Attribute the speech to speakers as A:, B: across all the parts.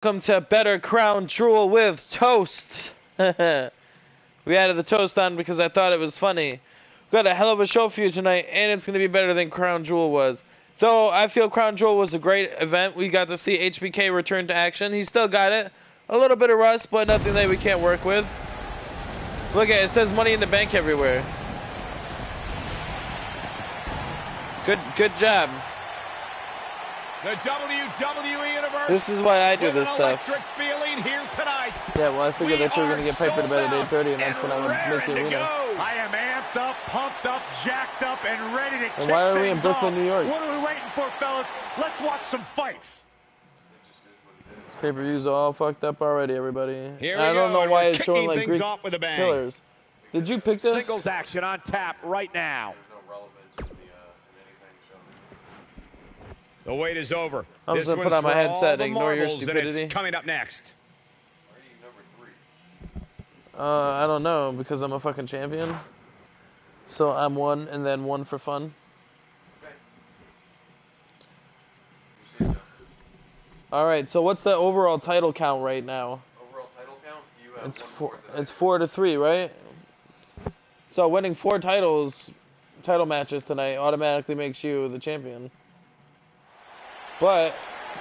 A: Welcome to Better Crown Jewel with Toast. We added the toast on because I thought it was funny. We got a hell of a show for you tonight, and it's going to be better than Crown Jewel was. Though I feel Crown Jewel was a great event. We got to see HBK return to action. He still got it. A little bit of rust, but nothing that we can't work with. Look at it. It says Money in the Bank everywhere. Good job.
B: The WWE Universe.
A: This is why I do this stuff.
B: Electric feeling here tonight.
A: Yeah, well, I figured that you were going to get paid for the bed at 8:30, and that's when I would make the arena.
B: I am amped up, pumped up, jacked up, and ready to kick things off.
A: And why are we in Brooklyn, New York?
B: What are we waiting for, fellas? Let's watch some fights.
A: This pay-per-view's all fucked up already, everybody.
B: I
A: don't know why it's showing like Greek
B: off with a bang.
A: killers. Did you pick this?
B: Singles action on tap right now. The wait is over.
A: I'm just gonna put on my headset and ignore your stupidity.
B: It's coming up next.
A: I don't know, because I'm a fucking champion. So I'm one and then one for fun. Okay. Alright, so what's the overall title count right now?
C: Overall title count? You have
A: it's 4-3, right? So winning 4 title matches tonight automatically makes you the champion. But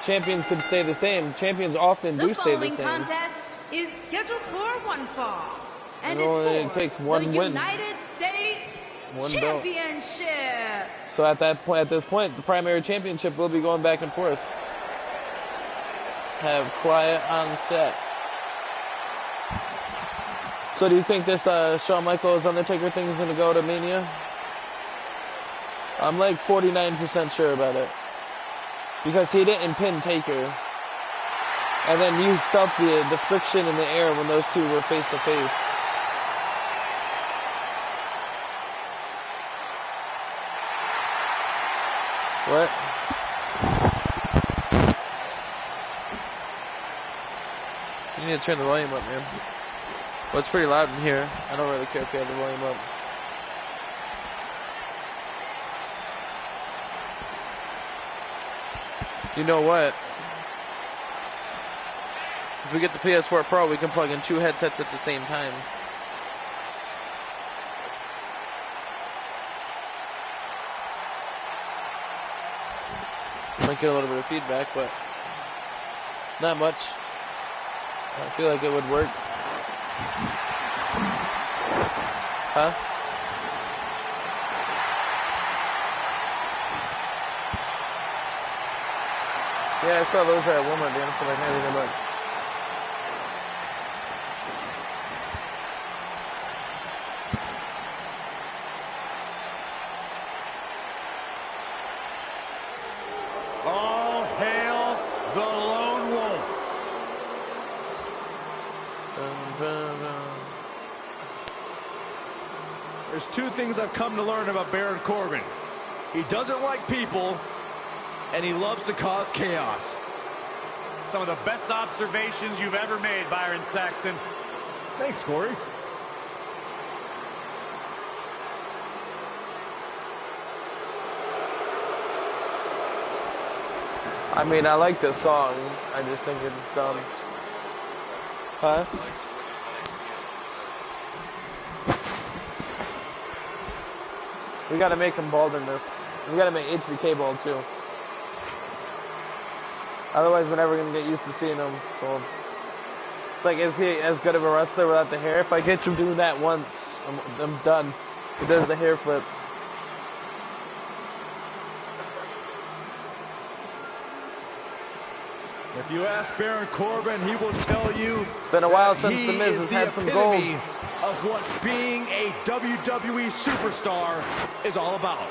A: champions could stay the same. Champions often do stay the same.
D: The following contest is scheduled for one fall and
A: it takes one
D: the
A: win.
D: United States
A: One
D: Championship.
A: Belt. So at this point, the primary championship will be going back and forth. Have quiet on set. So do you think this Shawn Michaels Undertaker thing is going to go to Mania? I'm like 49% sure about it. Because he didn't pin Taker. And then you felt the friction in the air when those two were face to face. What? You need to turn the volume up, man. Well, it's pretty loud in here. I don't really care if you have the volume up. You know what? If we get the PS4 Pro, we can plug in 2 headsets at the same time. Might get a little bit of feedback, but not much. I feel like it would work. Huh? Yeah, I saw those at Walmart, damn, for like $90.
B: All hail the Lone Wolf. There's 2 things I've come to learn about Baron Corbin. He doesn't like people, and he loves to cause chaos. Some of the best observations you've ever made, Byron Saxton. Thanks, Corey.
A: I mean, I like this song. I just think it's dumb. Huh? We gotta make him bald in this. We gotta make HBK bald too. Otherwise, we're never gonna get used to seeing him bald. It's like, is he as good of a wrestler without the hair? If I get him doing that once, I'm done. He does the hair flip.
B: If you ask Baron Corbin, he will tell you
A: it's been a while since The Miz has had some gold.
B: Of what being a WWE superstar is all about.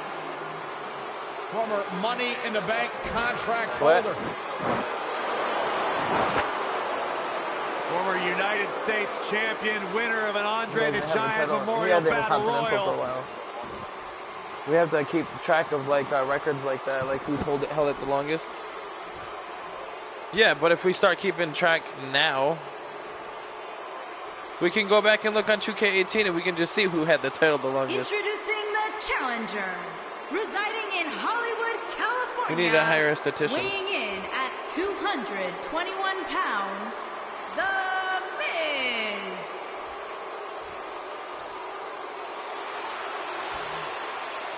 B: Former Money in the Bank contract holder. Former United States champion, winner of an Andre the Giant Memorial Battle Royal.
A: We have to keep track of like records like that, like who's held it the longest. Yeah, but if we start keeping track now, we can go back and look on 2K18 and we can just see who had the title the longest.
D: Introducing the challenger, residing in Hollywood, California.
A: We need to hire a statistician.
D: Weighing in at 200 221 pounds, The Miz.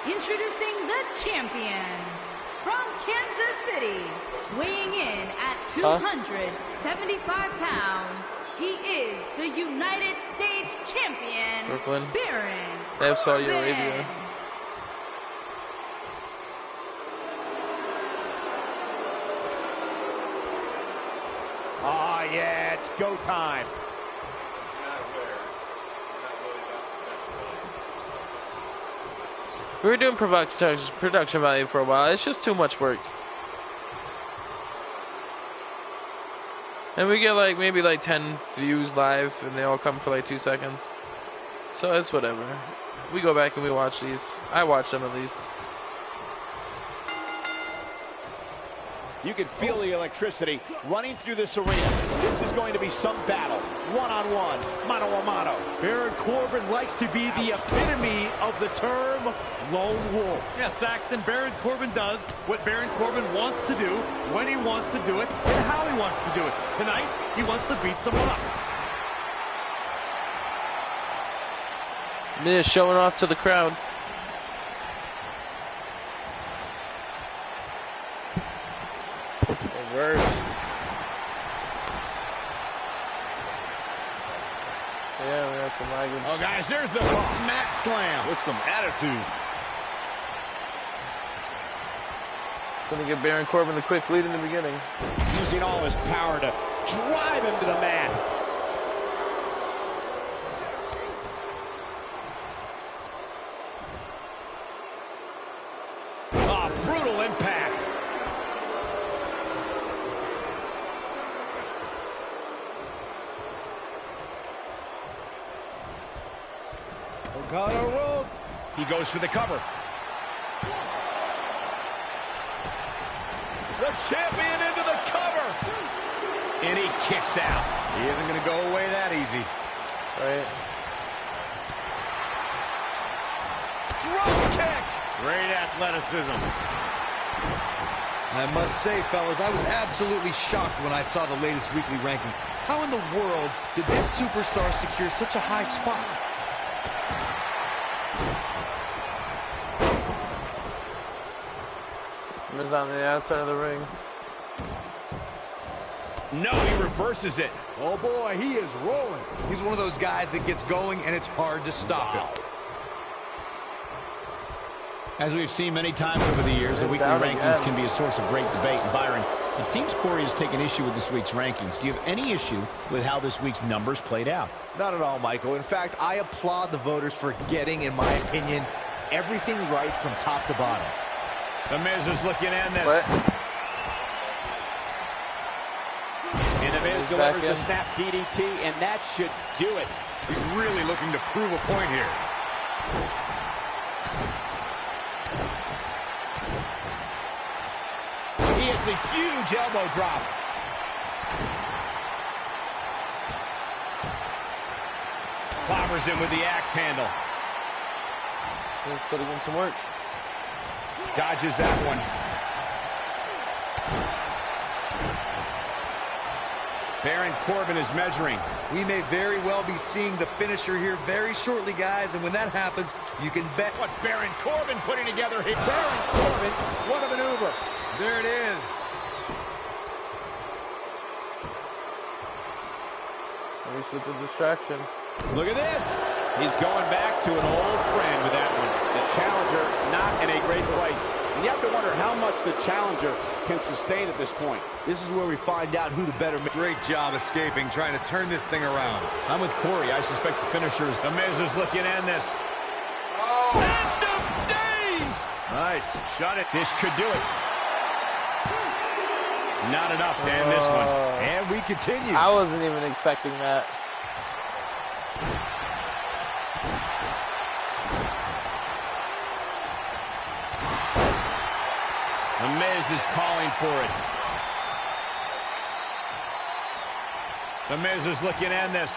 D: Introducing the champion from Kansas City, weighing in at 275 pounds. He is the United States champion,
A: Brooklyn.
D: Baron
A: They have Saudi
D: Corbin.
A: Arabia.
B: Oh, yeah, it's go time.
A: We were doing production value for a while. It's just too much work. And we get like maybe like 10 views live and they all come for like 2 seconds. So it's whatever. We go back and we watch these. I watch them at least.
B: You can feel the electricity running through this arena. This is going to be some battle. One-on-one, mano-a-mano. Baron Corbin likes to be the epitome of the term lone wolf.
E: Yeah, Saxton, Baron Corbin does what Baron Corbin wants to do, when he wants to do it, and how he wants to do it. Tonight, he wants to beat someone up.
A: Miz showing off to the crowd. Reverse. Yeah, we got some language.
B: Oh, guys, there's the mat slam with some attitude.
A: It's gonna give Baron Corbin the quick lead in the beginning.
B: Using all his power to drive him to the mat. Oh, brutal impact. O'Connor rolled. He goes for the cover. The champion into the cover. And he kicks out. He isn't going to go away that easy.
A: Right.
B: Drop kick. Great athleticism.
F: I must say, fellas, I was absolutely shocked when I saw the latest weekly rankings. How in the world did this superstar secure such a high spot?
A: Miz on the outside of the ring.
B: No, he reverses it.
F: Oh boy, he is rolling. He's one of those guys that gets going and it's hard to stop him.
B: As we've seen many times over the years, the weekly rankings can be a source of great debate. And Byron, it seems Corey has taken issue with this week's rankings. Do you have any issue with how this week's numbers played out?
G: Not at all, Michael. In fact, I applaud the voters for getting, in my opinion, everything right from top to bottom.
B: The Miz is looking in this.
A: What?
B: And the Miz delivers the snap DDT, and that should do it. He's really looking to prove a point here. He hits a huge elbow drop. Clobbers him with the axe handle.
A: Let's put in some work.
B: Dodges that one. Baron Corbin is measuring.
F: We may very well be seeing the finisher here very shortly, guys, and when that happens, you can bet.
B: What's Baron Corbin putting together here? Baron Corbin, what a maneuver.
F: There it is.
A: At least with the distraction.
B: Look at this. He's going back to an old friend with that one.
H: The challenger not in a great place. And you have to wonder how much the challenger can sustain at this point.
G: This is where we find out who the better man.
F: Great job escaping, trying to turn this thing around.
B: I'm with Corey. I suspect the finisher is the Miz is looking to end this.
H: Oh.
B: End of days! Nice. Shut it. This could do it. Not enough to end this one.
G: And we continue.
A: I wasn't even expecting that.
B: The Miz is calling for it. The Miz is looking to end this.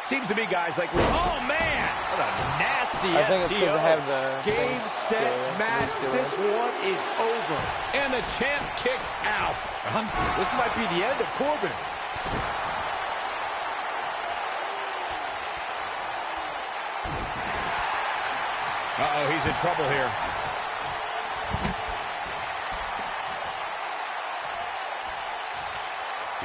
B: Seems to me, guys, like we're... Oh, man! What a nasty
A: I think it's because
B: STO.
A: I have the
B: Game, set, match. This one is over. And the champ kicks out. This might be the end of Corbin. Uh-oh, he's in trouble here.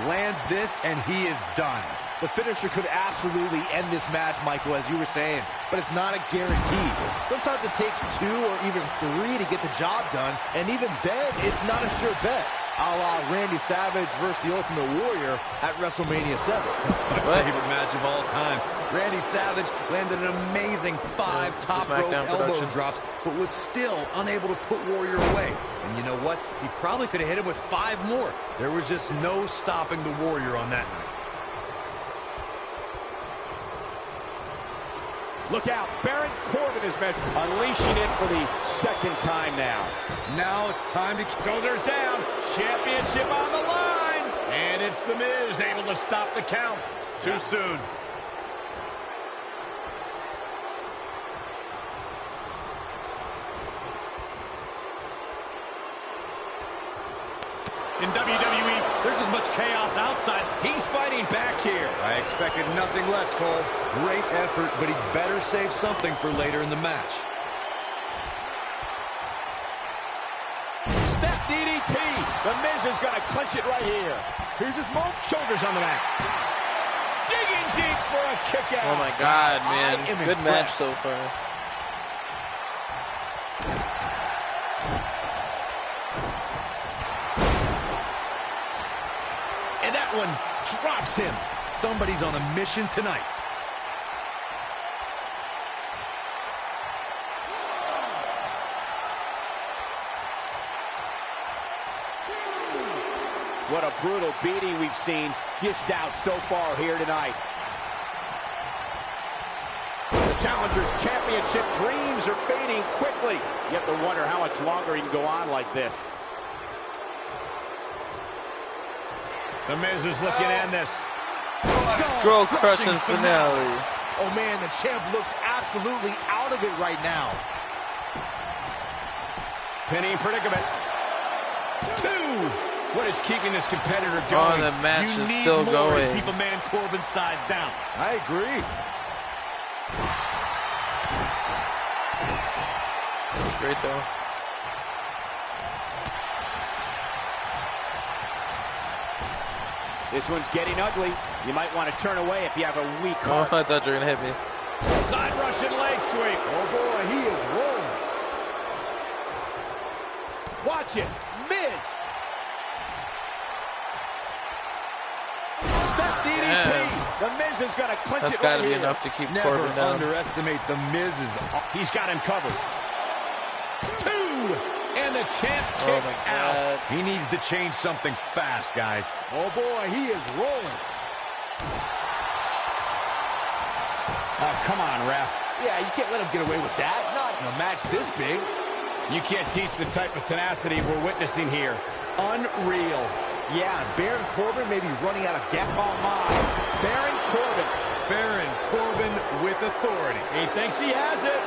F: Lands this, and he is done.
G: The finisher could absolutely end this match, Michael, as you were saying, but it's not a guarantee. Sometimes it takes 2 or even 3 to get the job done, and even then, it's not a sure bet. A la Randy Savage versus the Ultimate Warrior at WrestleMania 7.
F: That's my favorite match of all time. Randy Savage landed an amazing 5 top rope elbow drops, but was still unable to put Warrior away. And you know what? He probably could have hit him with 5 more. There was just no stopping the Warrior on that night.
H: Look out, Baron Corbin is measured, unleashing it for the second time now.
F: Now it's time to...
B: Shoulders down, championship on the line. And it's The Miz able to stop the count. Too soon.
E: In WWE, there's as much chaos outside.
B: He's fighting back here.
F: I expected nothing less, Cole. Great effort, but he'd better save something for later in the match.
H: Step DDT. The Miz is going to clinch it right here.
B: Here's his mark. Shoulders on the mat. Digging deep for a kick out.
A: Oh my God, man. Good match so far.
F: And that one drops him. Somebody's on a mission tonight.
H: What a brutal beating we've seen dished out so far here tonight. The challenger's championship dreams are fading quickly. You have to wonder how much longer he can go on like this.
B: The Miz is looking to end this.
A: Skull crushing finale.
G: Oh, man, the champ looks absolutely out of it right now.
B: Pinning predicament. 2. What is keeping this competitor
A: Oh,
B: going?
A: the match
E: You
A: is
E: need
A: still
E: more
A: going.
E: to keep a man Corbin's size down.
G: I agree.
A: Great though.
H: This one's getting ugly. You might want to turn away if you have a weak
A: Oh,
H: heart.
A: I thought you were gonna hit me.
B: Side Russian leg sweep.
G: Oh, boy, he is rolling.
H: Watch it. Miz. Step DDT. The Miz is going to clinch
A: That's
H: it
A: got
H: right
A: to be
H: here.
A: enough to keep
F: Never
A: Corbin down.
F: underestimate the Miz's...
B: He's got him covered. 2. And the champ
A: Oh
B: kicks
A: my
B: out.
A: God.
F: He needs to change something fast, guys.
G: Oh, boy, he is rolling.
B: Oh, come on, ref.
G: Yeah, you can't let him get away with that. Not in a match this big.
B: You can't teach the type of tenacity we're witnessing here. Unreal.
G: Yeah, Baron Corbin may be running out of gas.
H: Oh, my. Baron Corbin.
F: Baron Corbin with authority.
B: He thinks he has it.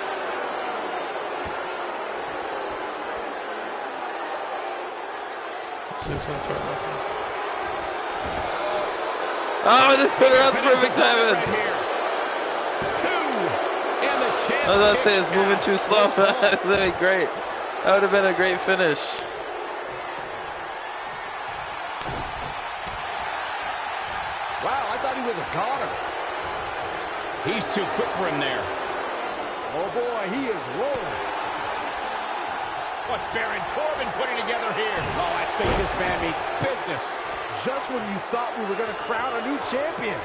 A: Oh, the turnaround's perfect timing.
B: Right here. 2. And the champ
A: I was about to say
B: kicks
A: it's moving
B: out.
A: too slow. That would be great. That would have been a great finish.
G: Wow, I thought he was a goner.
B: He's too quick for him there.
G: Oh, boy, he is rolling.
B: What's Baron Corbin putting together here?
H: Oh, I think this man means business.
G: Just when you thought we were going to crown a new champion.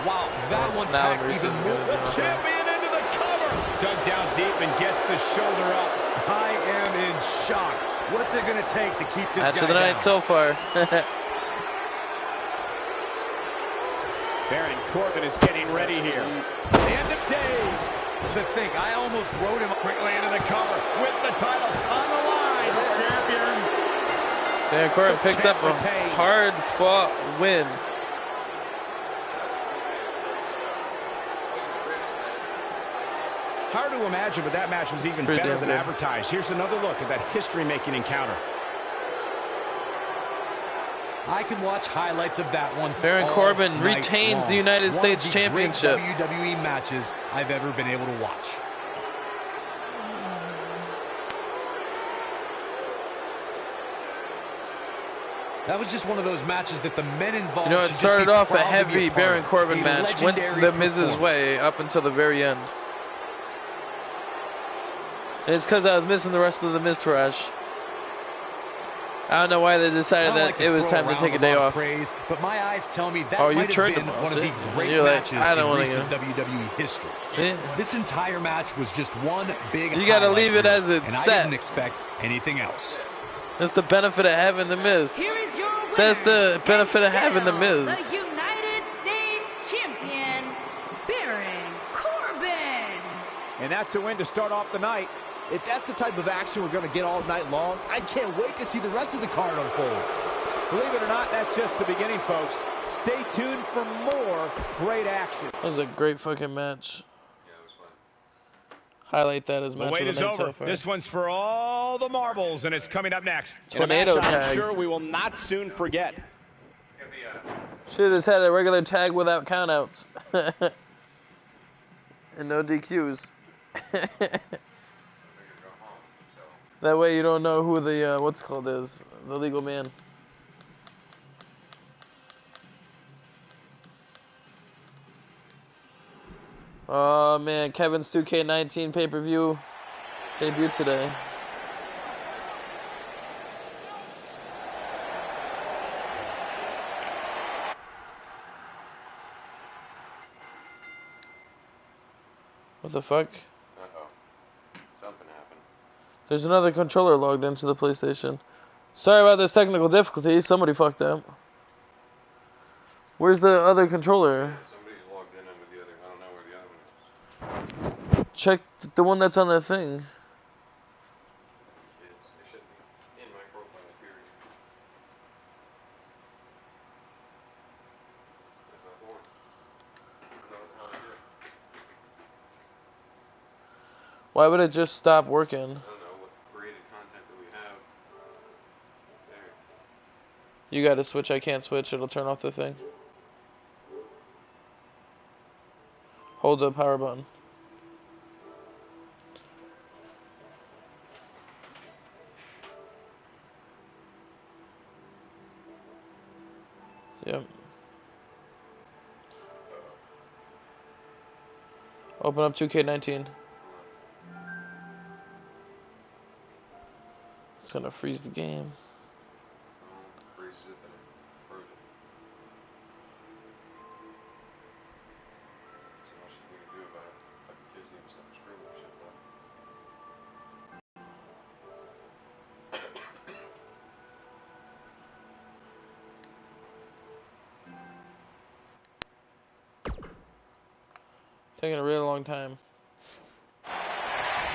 F: Wow, that one
A: Now
F: packed
A: Maurice
F: even
A: is
F: more.
A: gonna do it.
B: Champion into the cover. Dug down deep and gets the shoulder up.
F: I am in shock. What's it going to take to keep this
A: Match
F: guy
A: of the night
F: down?
A: so far.
H: Baron Corbin is getting ready here.
B: The end of days.
F: To think, I almost wrote him
B: Quickly into the cover with the titles on the line. Champion.
A: Baron Corbin picks up a
H: retains.
A: hard-fought win.
H: Hard to imagine, but that match was even better than advertised. Here's another look at that history-making encounter.
F: I can watch highlights of that one.
A: Baron Corbin retains the United States Championship.
F: One of the great WWE matches I've ever been able to watch. That was just one of those matches that the men involved.
A: You know, it started off a heavy Baron Corbin match, went the Miz's way up until the very end. And it's because I was missing the rest of the Miz trash. I don't know why they decided that it was time to take a day off.
F: Praise, but my eyes tell me that
A: might
F: have been one of the great matches in recent WWE history.
A: See?
F: This entire match was just one big
A: You gotta leave it as it's
F: and
A: set.
F: I didn't expect anything else.
A: That's the benefit of having the Miz.
D: Here is your winner,
A: That's the benefit of having the Miz.
D: the United States Champion, Baron Corbin.
B: And that's a win to start off the night.
G: If that's the type of action we're going to get all night long, I can't wait to see the rest of the card unfold.
B: Believe it or not, that's just the beginning, folks. Stay tuned for more great action.
A: That was a great fucking match. Yeah, it was fun. Highlight that as match
H: The wait
A: of
H: is
A: the night
H: over.
A: so far.
H: This one's for all the marbles, and it's coming up next. In a match
A: Tornado
H: I'm
A: tag.
H: sure we will not soon forget.
A: Should have just had a regular tag without countouts. And no DQs. That way you don't know who the, what's it called is, the legal man. Oh man, Kevin's 2K19 pay-per-view debut today. What the fuck?
C: Uh-oh. Something happened.
A: There's another controller logged into the PlayStation. Sorry about this technical difficulty. Somebody fucked up. Where's the other controller?
C: Yeah, somebody's logged in with the other. I don't know where the other one is.
A: Check the one that's on the thing.
C: It should be in my profile period. That's not the one. I don't know how to do it.
A: Why would it just stop working?
C: I don't know what created content that we have. There.
A: You gotta switch. I can't switch. It'll turn off the thing. Hold the power button. Yep. Open up 2K19. It's gonna freeze the game.
C: Freezes it, then it froze it. So much we can do about it. Like the kids need to stop screaming and shit though.
A: Taking a really long time.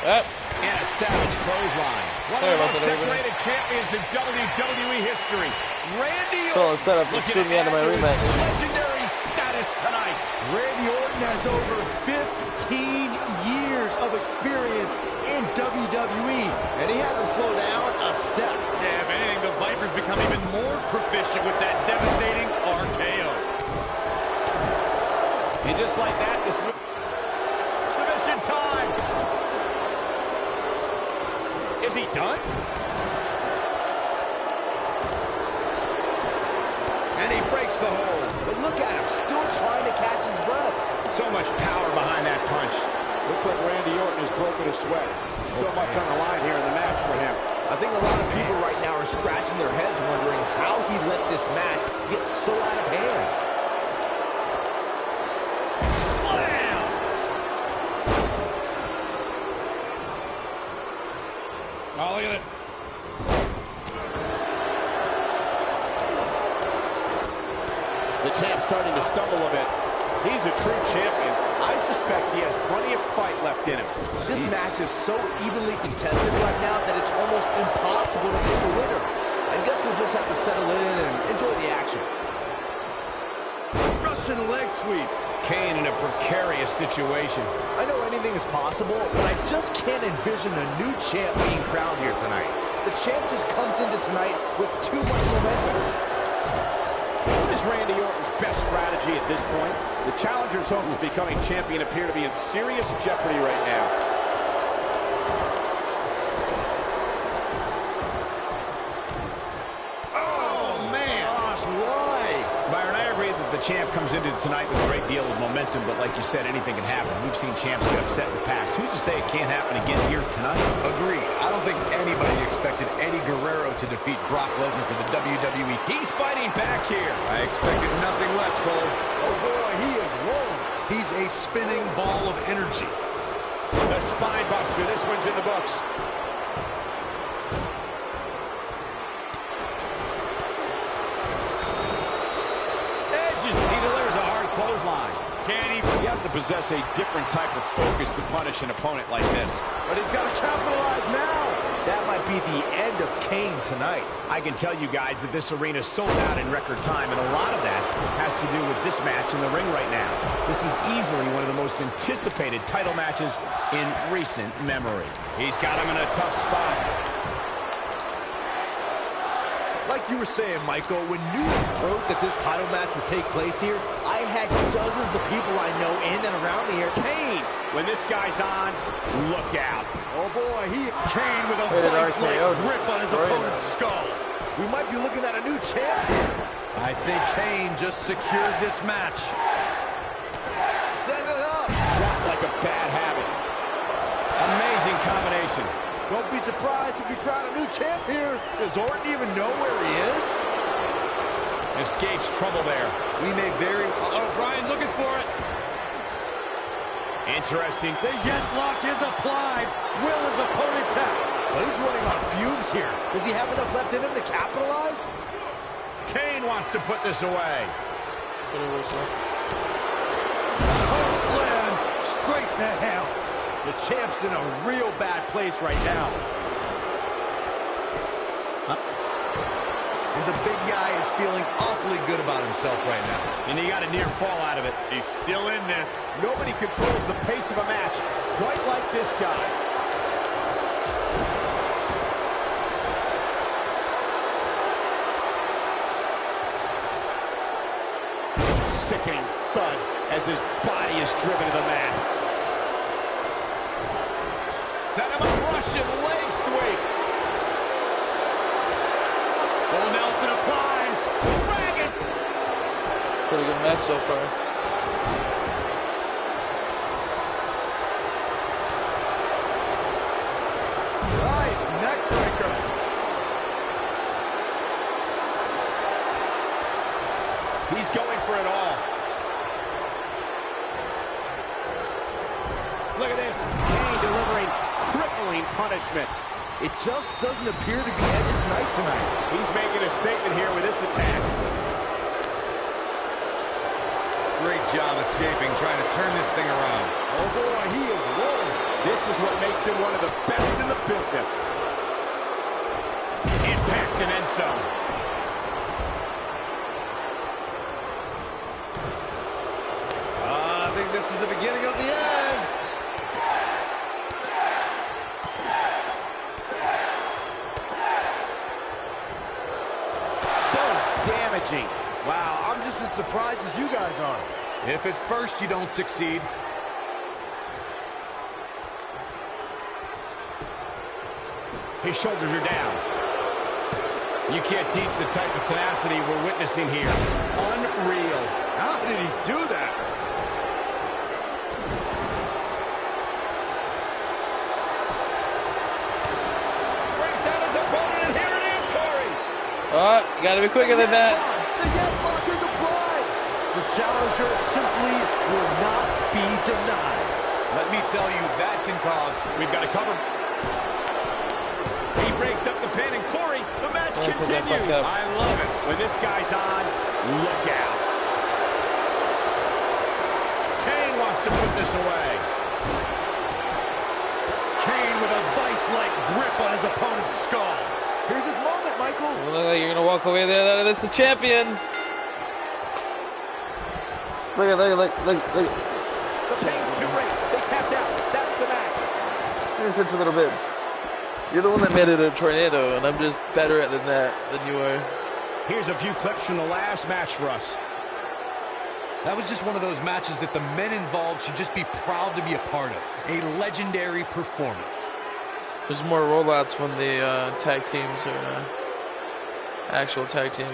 A: Yep.
H: And a savage clothesline. One
A: Sorry
H: of the
A: about
H: most
A: that, everybody.
H: decorated champions in WWE history. Randy
A: So
H: Orton
A: it's set up to
H: looking
A: screw me out of my
H: add to his
A: rematch.
H: legendary status tonight.
G: Randy Orton has over 15 years of experience in WWE, and he had to slow down a step.
E: Yeah, if anything, the Vipers become even more proficient with that devastating RKO.
H: And just like that, this move. Submission time. Is he done? And he breaks the hold.
G: But look at him, still trying to catch his breath.
H: So much power behind that punch.
B: Looks like Randy Orton has broken a sweat. So much on the line here in the match for him.
G: I think a lot of people right now are scratching their heads wondering how he let this match get so out of hand.
H: Slam! Oh, look at it.
B: The champ's starting to stumble a bit. He's a true champion. I suspect he has plenty of fight left in him.
G: This match is so evenly contested right now that it's almost impossible to pick a winner. I guess we'll just have to settle in and enjoy the action. Russian leg sweep.
H: Kane in a precarious situation.
G: I know anything is possible, but I just can't envision a new champ being crowned here tonight. The champ just comes into tonight with too much momentum.
H: What is Randy Orton's best strategy at this point? The challenger's hopes of becoming champion appear to be in serious jeopardy right now. The champ comes into tonight with a great deal of momentum, but like you said, anything can happen. We've seen champs get upset in the past. Who's to say it can't happen again here tonight?
F: Agree. I don't think anybody expected Eddie Guerrero to defeat Brock Lesnar for the WWE.
H: He's fighting back here.
F: I expected nothing less, Cole.
G: Oh boy, he is rolling.
F: He's a spinning ball of energy.
H: The spine buster. This one's in the books. Clothesline. You have to possess a different type of focus to punish an opponent like this.
G: But he's got to capitalize now. That might be the end of Kane tonight.
H: I can tell you guys that this arena sold out in record time, and a lot of that has to do with this match in the ring right now. This is easily one of the most anticipated title matches in recent memory. He's got him in a tough spot.
G: Like you were saying, Michael, when news broke that this title match would take place here, I had dozens of people I know in and around the area.
H: Kane, when this guy's on, look out.
G: Oh boy,
E: Kane with a vice-like grip on his opponent's skull.
G: We might be looking at a new champ here.
F: I think Kane just secured this match.
G: Set it up.
H: Dropped like a bad habit. Amazing combination.
G: Don't be surprised if we crown a new champ here. Does Orton even know where he is?
H: Escapes trouble there.
F: We may very...
E: Bryan looking for it.
H: Interesting.
E: The yes lock is applied. Will his opponent tap?
G: Well, he's running on fumes here. Does he have enough left in him to capitalize?
H: Kane wants to put this away.
E: Choke slam straight to hell.
G: The champ's in a real bad place right now.
F: And the big guy is feeling awfully good about himself right now.
H: And he got a near fall out of it.
E: He's still in this.
H: Nobody controls the pace of a match quite like this guy. Sickening thud as his body is driven to the mat. Set him a Russian leg sweep.
E: Full Nelson applied. Dragon.
A: Pretty good match so far.
G: Nice neck breaker.
H: He's going for it all. Look at this. Kane delivering crippling punishment.
G: It just doesn't appear to be Edge's night tonight.
H: He's making a statement here with this attack.
F: Great job escaping, trying to turn this thing around.
G: Oh boy, he is rolling.
H: This is what makes him one of the best in the business. Impact and then some.
G: I think this is the beginning of the end.
H: So damaging.
G: Wow, I'm just as surprised as you guys are.
F: If at first you don't succeed,
H: his shoulders are down. You can't teach the type of tenacity we're witnessing here. Unreal.
G: How did he do that?
H: Brings down his opponent, and here it is, Corey.
A: Oh, you gotta be quicker than that.
G: The yes lock is applied. The challenger simply will not be denied.
F: let me tell you, that can cause...
H: We've got to cover. He breaks up the pin, and Corey, the match continues. I love it. When this guy's on, look out. Kane wants to put this away.
E: Kane with a vice-like grip on his opponent's skull.
G: Here's his moment, Michael.
A: Look like you're gonna walk away there. That is the champion. Look at.
G: The pain's too great. They tapped out. That's the match.
A: Here's such a little bitch. You're the one that made it a tornado, and I'm just better at that than you are.
H: Here's a few clips from the last match for us.
F: That was just one of those matches that the men involved should just be proud to be a part of. A legendary performance.
A: There's more rollouts when the tag teams are actual tag team.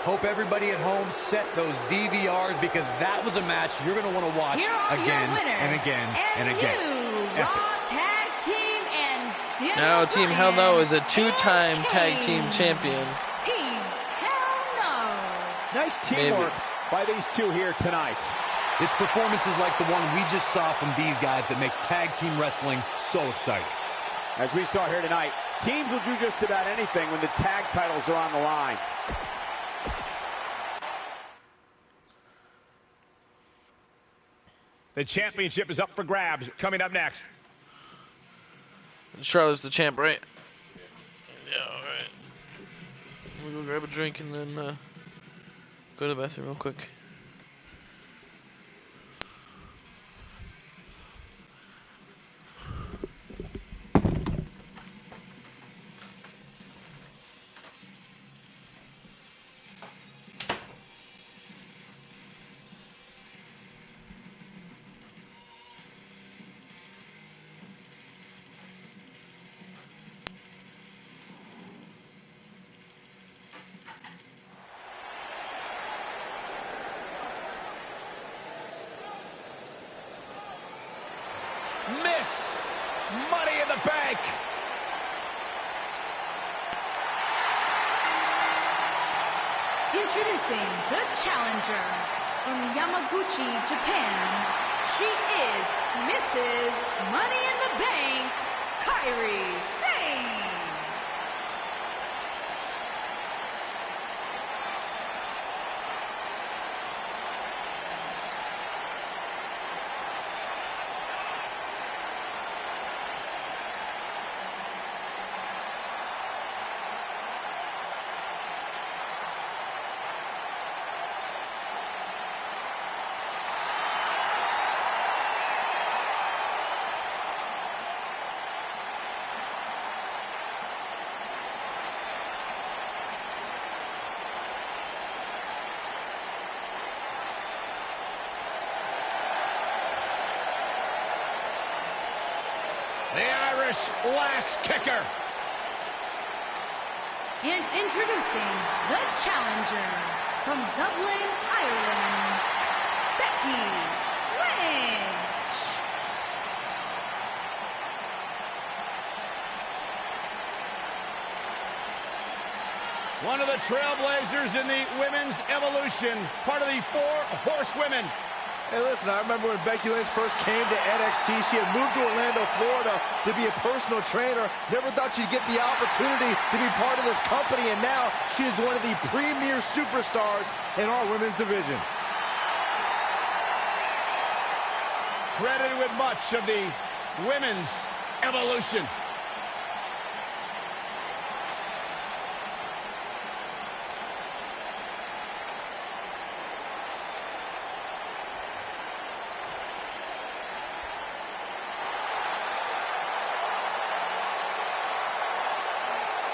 F: Hope everybody at home set those DVRs because that was a match you're going to want to watch again and again and again.
D: Raw Tag Team and
A: Now Team Hell No is a two-time tag team champion.
D: Team Hell No.
H: Nice teamwork by these two here tonight.
F: It's performances like the one we just saw from these guys that makes tag team wrestling so exciting.
H: As we saw here tonight, teams will do just about anything when the tag titles are on the line. The championship is up for grabs. Coming up next.
A: Charlotte's the champ, right? Yeah, alright. We'll go grab a drink and then go to the bathroom real quick.
H: Miss Money in the Bank.
D: Introducing the challenger from Yamaguchi, Japan. She is Mrs. Money in the Bank, Kairi Sane.
H: The Irish Lass Kicker.
D: And introducing the challenger from Dublin, Ireland, Becky Lynch.
H: One of the trailblazers in the women's evolution, part of the 4 Horsewomen.
G: Hey, listen, I remember when Becky Lynch first came to NXT, she had moved to Orlando, Florida to be a personal trainer. Never thought she'd get the opportunity to be part of this company, and now she is one of the premier superstars in our women's division.
H: Credited with much of the women's evolution.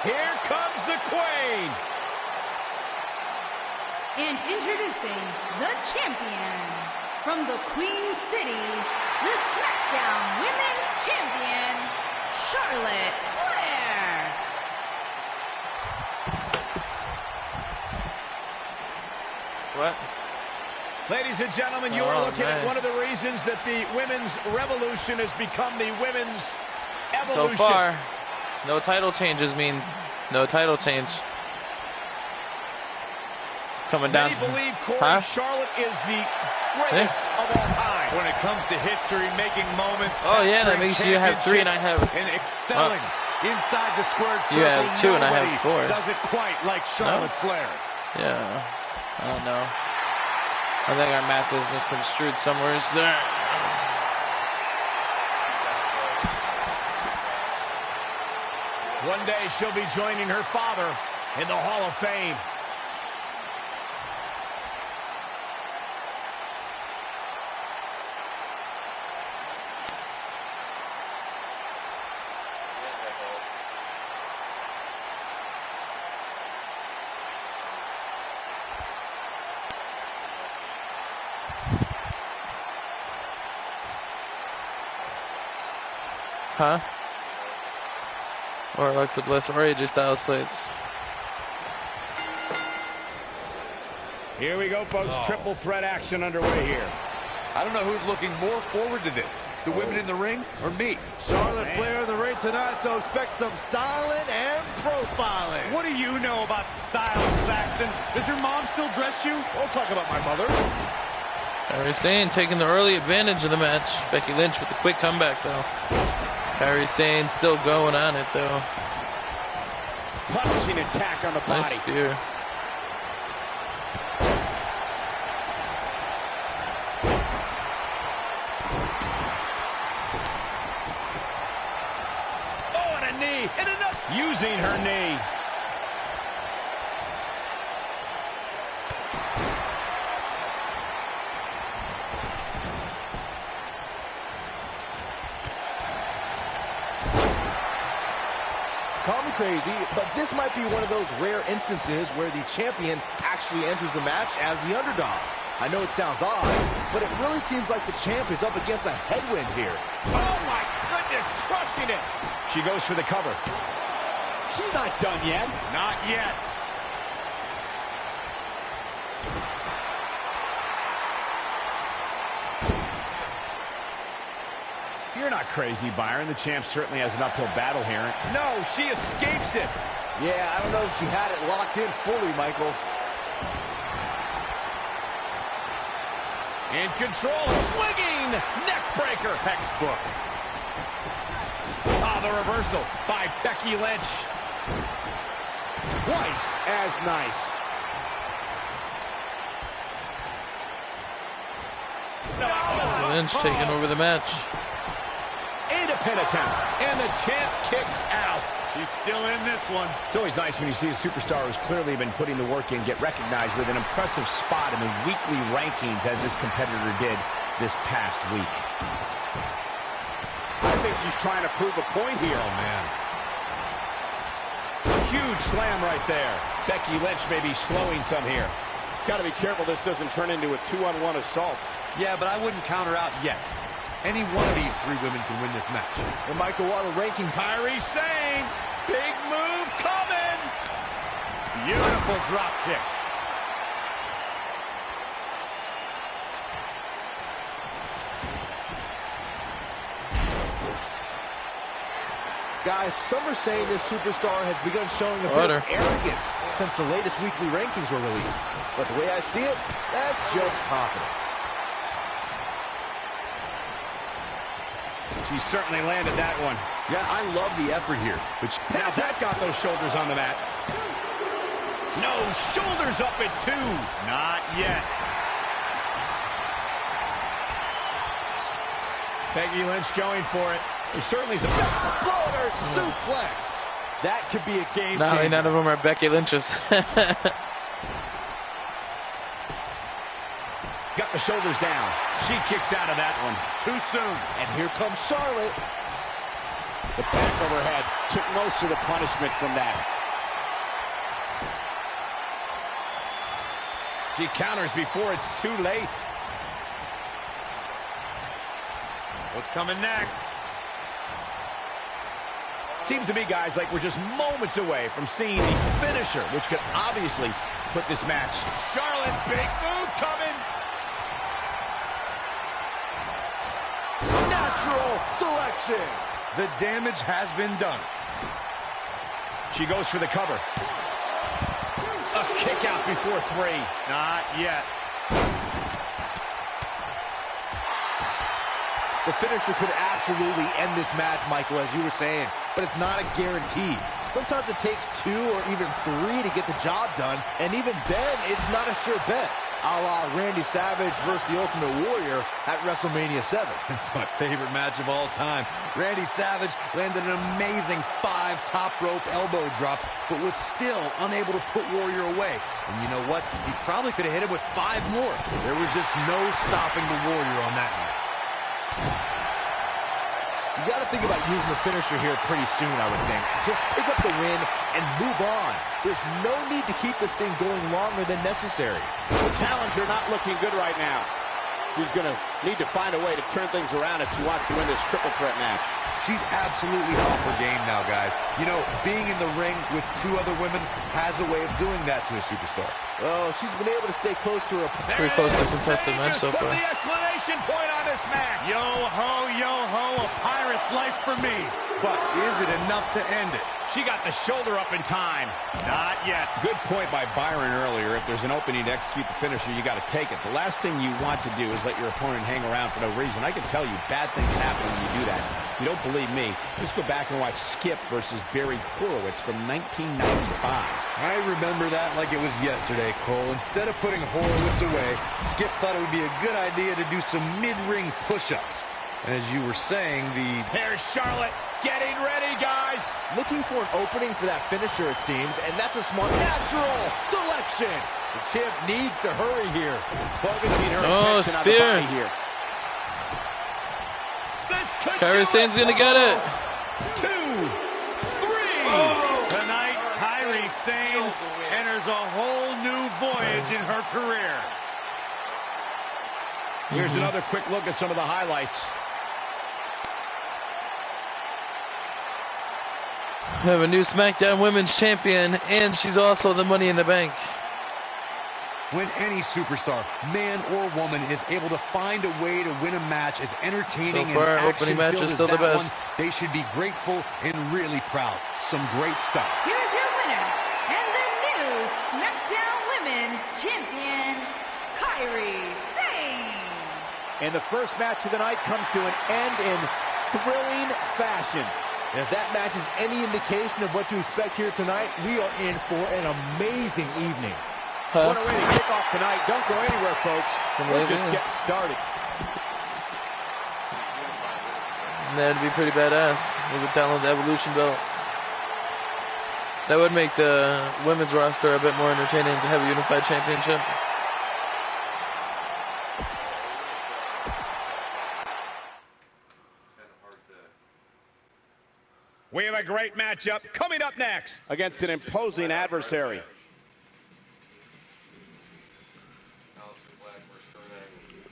H: Here comes the Queen.
D: And introducing the champion from the Queen City, the SmackDown Women's Champion, Charlotte Flair.
A: What?
H: Ladies and gentlemen, you are looking at one of the reasons that the women's revolution has become the women's evolution.
A: So far, no title changes means no title change. It's coming down.
H: Many believe Corey Charlotte is the greatest of all time.
B: When it comes to history, making moments.
A: Oh yeah, that makes you have 3 and I have.
B: And excelling inside the squared circle.
A: You have 2 and I have 4.
B: Does it quite like Charlotte Flair.
A: Yeah, I don't know. I think our math is misconstrued somewhere there.
H: One day she'll be joining her father in the Hall of Fame.
A: Huh? Or Alexa Bliss or AJ Styles plates.
H: Here we go, folks. Triple threat action underway here.
F: I don't know who's looking more forward to this, the women in the ring or me.
G: Charlotte Flair in the ring tonight, so expect some styling and profiling.
E: What do you know about style, Saxton? Does your mom still dress you?
G: Don't talk about my mother.
A: Kairi Sane taking the early advantage of the match. Becky Lynch with a quick comeback, though. Kairi Sane still going on it, though.
H: Punishing attack on the body.
A: Nice spear.
H: Using her knee.
G: Call me crazy, but this might be one of those rare instances where the champion actually enters the match as the underdog. I know it sounds odd, but it really seems like the champ is up against a headwind here.
H: Oh my goodness, crushing it. She goes for the cover. She's not done yet.
E: Not yet.
H: You're not crazy, Byron. The champ certainly has an uphill battle here. No, she escapes it.
G: Yeah, I don't know if she had it locked in fully, Michael.
H: In control, swinging neck breaker.
E: Textbook.
H: Oh, the reversal by Becky Lynch. Twice as nice.
A: Becky Lynch taking over the match.
H: And a pin attempt. And the champ kicks out.
E: She's still in this one.
H: It's always nice when you see a superstar who's clearly been putting the work in get recognized with an impressive spot in the weekly rankings as this competitor did this past week. I think she's trying to prove a point here.
F: Oh, man.
H: Huge slam right there. Becky Lynch may be slowing some here.
E: Got to be careful this doesn't turn into a 2-on-1 assault.
F: Yeah, but I wouldn't counter out yet. Any one of these three women can win this match.
G: And Michael, while the ranking...
E: Kairi Sane, big move coming. Beautiful drop kick.
G: Guys, some are saying this superstar has begun showing a bit of arrogance since the latest weekly rankings were released. But the way I see it, that's just confidence.
H: She certainly landed that one.
F: Yeah, I love the effort here. But
H: now that got those shoulders on the mat. No, shoulders up at 2.
E: Not yet.
H: Becky Lynch going for it. It certainly is a
G: exploder suplex. That could be a game changer.
A: No, none of them are Becky Lynch's.
H: Got the shoulders down. She kicks out of that one.
E: Too soon.
G: And here comes Charlotte.
H: The back of her head took most of the punishment from that. She counters before it's too late.
E: What's coming next?
H: Seems to me, guys, like we're just moments away from seeing the finisher, which could obviously put this match.
E: Charlotte, big move coming.
G: Natural selection.
F: the damage has been done.
H: She goes for the cover. A kick out before 3.
E: Not yet.
G: The finisher could absolutely end this match, Michael, as you were saying, but it's not a guarantee. Sometimes it takes 2 or even 3 to get the job done, and even then, it's not a sure bet, a la Randy Savage versus the Ultimate Warrior at WrestleMania 7.
F: That's my favorite match of all time. Randy Savage landed an amazing 5 top rope elbow drop, but was still unable to put Warrior away. And you know what? He probably could have hit him with 5 more. There was just no stopping the Warrior on that night.
G: You got to think about using the finisher here pretty soon, I would think. Just pick up the win and move on. There's no need to keep this thing going longer than necessary.
E: The challenger not looking good right now.
H: who's going to need to find a way to turn things around if she wants to win this triple threat match.
F: She's absolutely off her game now, guys. You know, being in the ring with two other women has a way of doing that to a superstar.
G: Oh, she's been able to stay close to her.
A: Pretty close to contested match so far.
B: The exclamation point on this match.
E: Yo ho, a pirate's life for me.
F: But is it enough to end it?
H: She got the shoulder up in time.
E: Not yet.
H: Good point by Byron earlier. If there's an opening to execute the finisher, you got to take it. The last thing you want to do is let your opponent hang around for no reason. I can tell you bad things happen when you do that. If you don't believe me, just go back and watch Skip versus Barry Horowitz from 1995.
F: I remember that like it was yesterday, Cole. Instead of putting Horowitz away, Skip thought it would be a good idea to do some mid-ring push-ups. And as you were saying,
B: Here's Charlotte getting ready, guys.
G: Looking for an opening for that finisher, it seems, and that's a smart natural selection. The champ needs to hurry here.
H: Focusing her
A: Oh,
H: attention on the
A: spear.
H: body here.
B: This could
A: Kairi
B: do
A: Sane's
B: it.
A: gonna get it.
B: 2, 3.
E: Tonight, Kairi Sane enters a whole new voyage in her career.
H: Here's another quick look at some of the highlights.
A: We have a new SmackDown Women's Champion, and she's also the Money in the Bank.
F: when any superstar, man or woman, is able to find a way to win a match as entertaining
A: So far,
F: and
A: opening match
F: action-filled
A: is
F: as
A: still the
F: that
A: best.
F: one, they should be grateful and really proud. Some great stuff.
D: Here's your winner, and the new SmackDown Women's Champion, Kairi Sane.
G: And the first match of the night comes to an end in thrilling fashion. And if that match is any indication of what to expect here tonight, we are in for an amazing evening.
H: What a way to kick off tonight. Don't go anywhere, folks. We're just getting started.
A: That'd be pretty badass with the Talent Evolution belt. That would make the women's roster a bit more entertaining to have a unified championship.
B: We have a great matchup coming up next.
H: Against an imposing adversary.
C: Aleister Black versus Kurt Angle.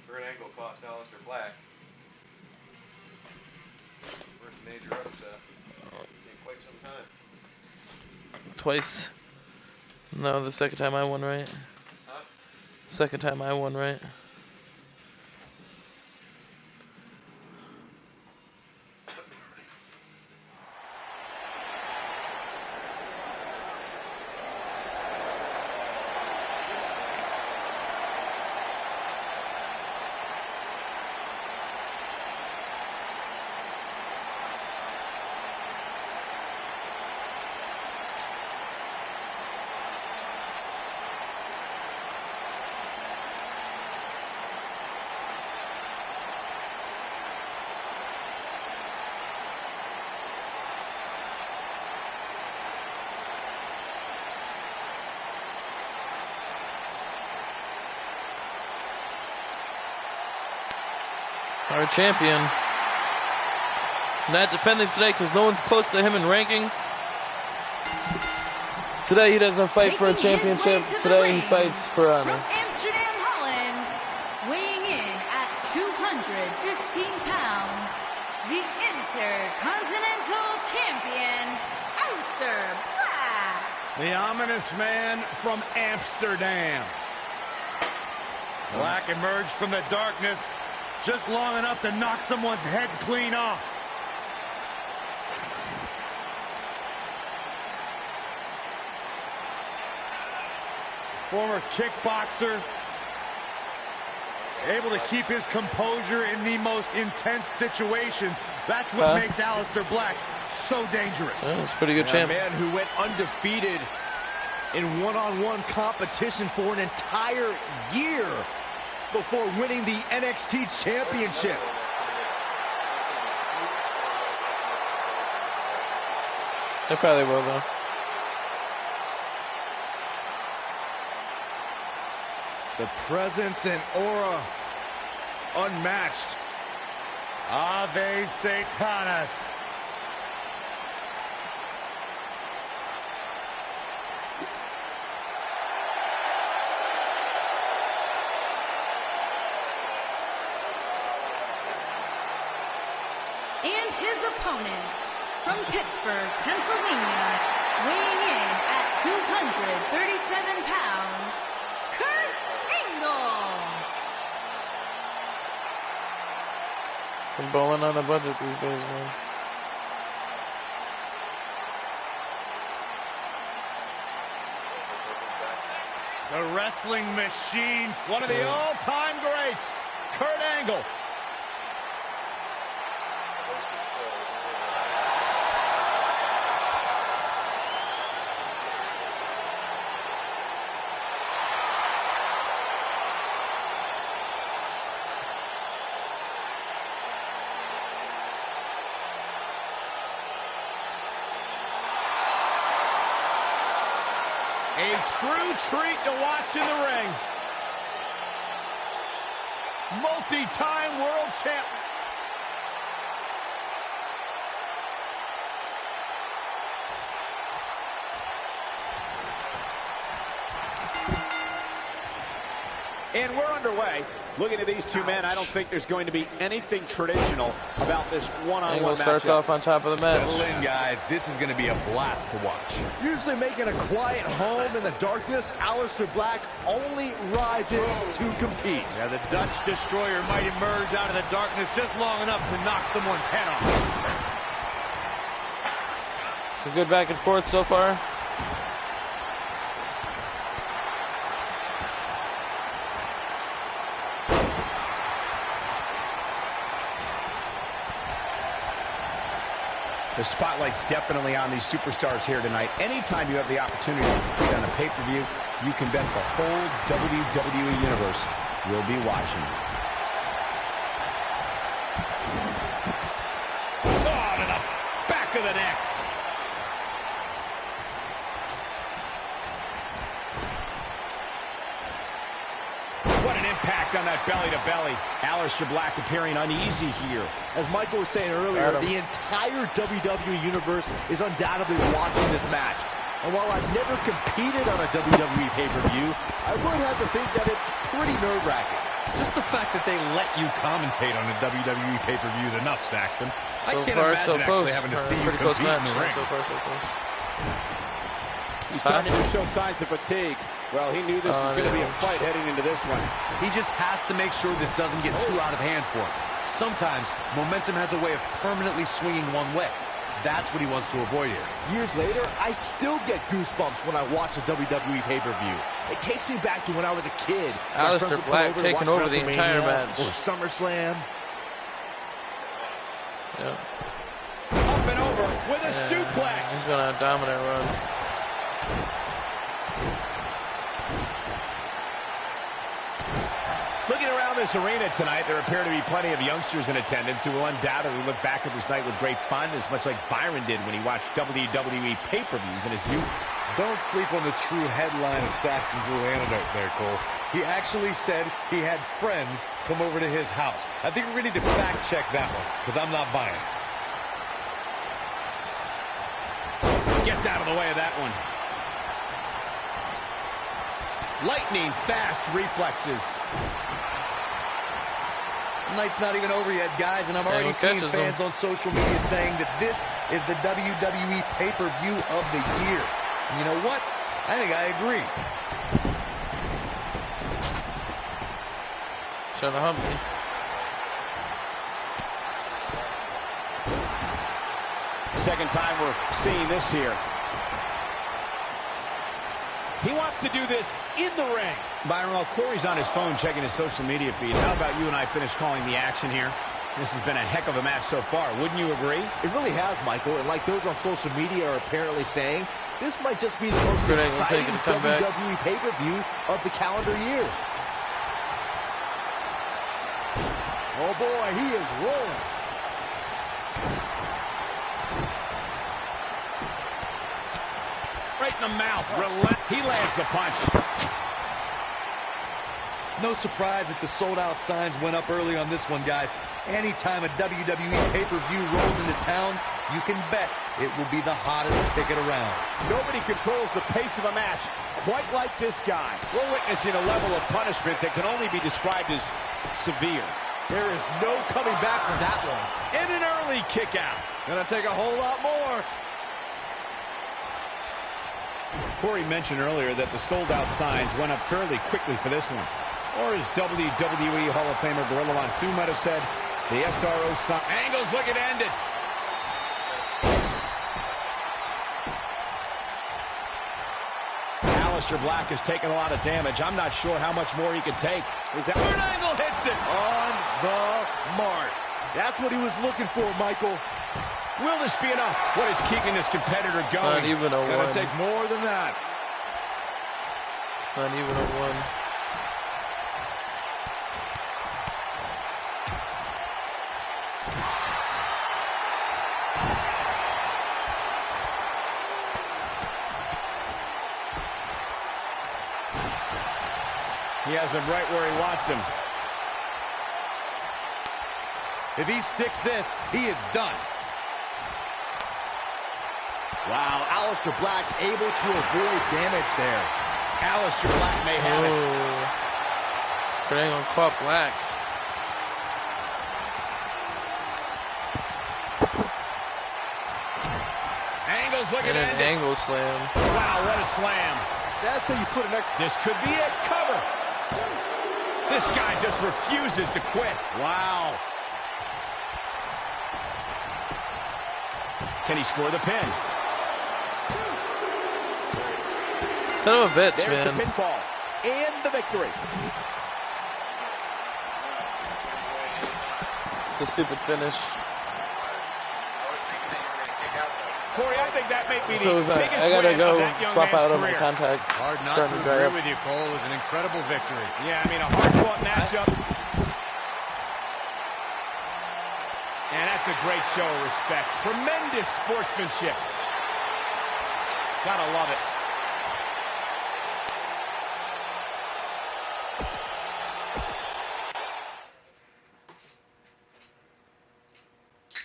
C: Kurt Angle cost Aleister Black first major upset in quite some time.
A: Twice. No, the second time I won, right?
C: Huh?
A: Second time I won, right? Our champion. Not defending today because no one's close to him in ranking. Today he doesn't fight for a
D: Making his way
A: championship.
D: to the
A: Today he
D: ring
A: fights for
D: From
A: honor.
D: Amsterdam, Holland, weighing in at 215 pounds, the Intercontinental Champion, Aleister Black.
B: The ominous man from Amsterdam.
E: Black emerged from the darkness just long enough to knock someone's head clean off. Former kickboxer, able to keep his composure in the most intense situations. That's what makes Aleister Black so dangerous.
A: Yeah, it's a pretty good
G: A
A: champ.
G: man who went undefeated in one-on-one competition for an entire year before winning the NXT Championship.
A: They probably will though.
G: The presence and aura unmatched.
E: Ave Satanas.
D: his opponent from Pittsburgh, Pennsylvania, weighing in at 237 pounds, Kurt Angle.
A: I'm bowling on a budget these days, man.
E: The wrestling machine, one of the all-time greats, Kurt Angle. A true treat to watch in the ring. Multi-time world champ. And we're underway. Looking at these two men, I don't think there's going to be anything traditional about this one-on-one matchup.
A: Starts off on top of the match.
F: Settle in, guys. This is going to be a blast to watch.
G: Usually making a quiet home in the darkness, Aleister Black only rises to compete.
E: Yeah, the Dutch Destroyer might emerge out of the darkness just long enough to knock someone's head off.
A: A good back and forth so far.
H: The spotlight's definitely on these superstars here tonight. Anytime you have the opportunity to compete on a pay-per-view, you can bet the whole WWE Universe will be watching.
E: Oh, to the back of the neck. What an impact on that belly-to-belly.
H: Aleister Black appearing uneasy here.
G: As Michael was saying earlier, the entire WWE Universe is undoubtedly watching this match. And while I've never competed on a WWE pay-per-view, I would have to think that it's pretty nerve-wracking.
F: Just the fact that they let you commentate on a WWE pay-per-view is enough, Saxton. I can't imagine actually having to see you compete in the ring.
A: So far, so close.
E: He's starting to show signs of fatigue. Well, he knew this was going to be a fight heading into this one.
F: He just has to make sure this doesn't get too out of hand for him. Sometimes, momentum has a way of permanently swinging one way. That's what he wants to avoid here.
G: Years later, I still get goosebumps when I watch a WWE pay-per-view. It takes me back to when I was a kid.
A: Aleister Black taking over the entire match.
G: Or SummerSlam.
A: Yeah.
E: Up and over with a suplex.
A: He's gonna dominate run.
H: Looking around this arena tonight, there appear to be plenty of youngsters in attendance who will undoubtedly look back at this night with great fondness, much like Byron did when he watched WWE pay-per-views in his youth.
I: Don't sleep on the true headline of Saxton's little antidote there, Cole. He actually said he had friends come over to his house. I think we need to fact-check that one, because I'm not buying it.
H: Gets out of the way of that one. Lightning fast reflexes.
F: The night's not even over yet, guys, and I'm already seeing fans on social media saying that this is the WWE pay-per-view of the year. And you know what? I think I agree.
A: Trying to hump me.
E: Second time we're seeing this here. He wants to do this in the ring.
H: Byron, while Corey's on his phone checking his social media feed, how about you and I finish calling the action here? This has been a heck of a match so far. Wouldn't you agree?
G: It really has, Michael. And like those on social media are apparently saying, this might just be the most exciting WWE pay-per-view of the calendar year. Oh boy, he is rolling.
H: Right in the mouth. He lands the punch.
F: No surprise that the sold-out signs went up early on this one, guys. Anytime a WWE pay-per-view rolls into town, you can bet it will be the hottest ticket around.
E: Nobody controls the pace of a match quite like this guy. We're witnessing a level of punishment that can only be described as severe.
G: There is no coming back from that one.
H: And an early kick out.
G: Gonna take a whole lot more.
H: Corey mentioned earlier that the sold-out signs went up fairly quickly for this one. Or as WWE Hall of Famer Gorilla Monsoon might have said, the SRO sign. Angle's looking to end it. Aleister Black has taken a lot of damage. I'm not sure how much more he can take.
G: Is that Kurt Angle hits it on the mark? That's what he was looking for, Michael.
H: Will this be enough? What is keeping this competitor going?
A: Not even a
G: Gonna
A: one.
G: take more than that.
A: Not even a one.
H: He has him right where he wants him.
G: If he sticks this, he is done. Wow, Aleister Black able to avoid damage there.
H: Aleister Black may have it.
A: But ain't gonna caught Black.
H: Angle's looking
A: And
H: to
A: an
H: end it.
A: angle slam.
H: Wow, what a slam.
G: That's how you put an extra.
H: This could be it. Cover. This guy just refuses to quit. Wow. Can he score the pin?
A: Son of a bitch,
G: There's
A: man.
G: the pinfall and the victory.
A: It's a stupid finish.
H: Corey, I think that may be
A: So
H: the
A: is that.
H: biggest
A: I gotta
H: win
A: go
H: of that young
A: swap
H: man's
A: out on my
H: career.
A: contacts.
E: Hard not
A: Starting
E: to
A: dry
E: agree
A: up.
E: with you, Cole. It was an incredible victory.
H: Yeah, I mean, a hard-fought matchup. And that's a great show of respect. Tremendous sportsmanship. Gotta love it.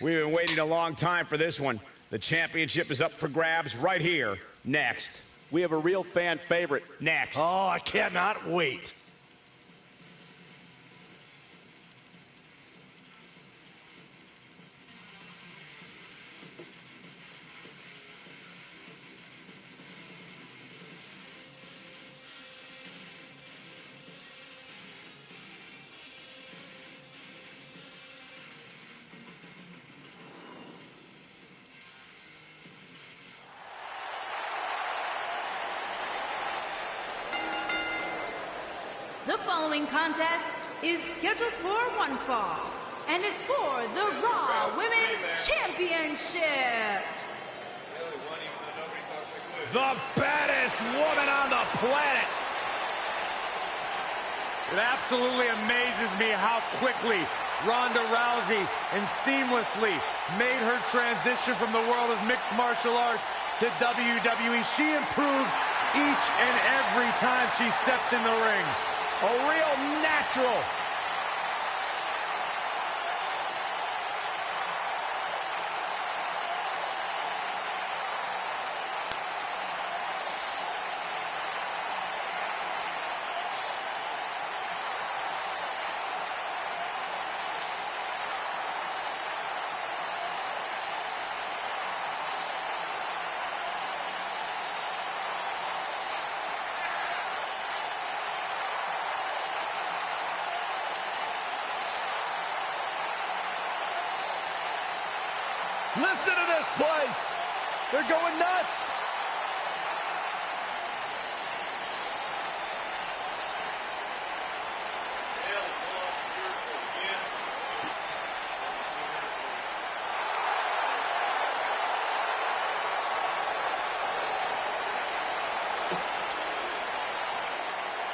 H: We've been waiting a long time for this one. The championship is up for grabs right here, next.
G: We have a real fan favorite.
H: Next.
G: Oh, I cannot wait.
D: The following contest is scheduled for one fall and is for the Raw Women's Championship.
H: The baddest woman on the planet.
E: It absolutely amazes me how quickly Ronda Rousey and seamlessly made her transition from the world of mixed martial arts to WWE. She improves each and every time she steps in the ring.
H: A real natural.
G: Listen to this place. They're going nuts.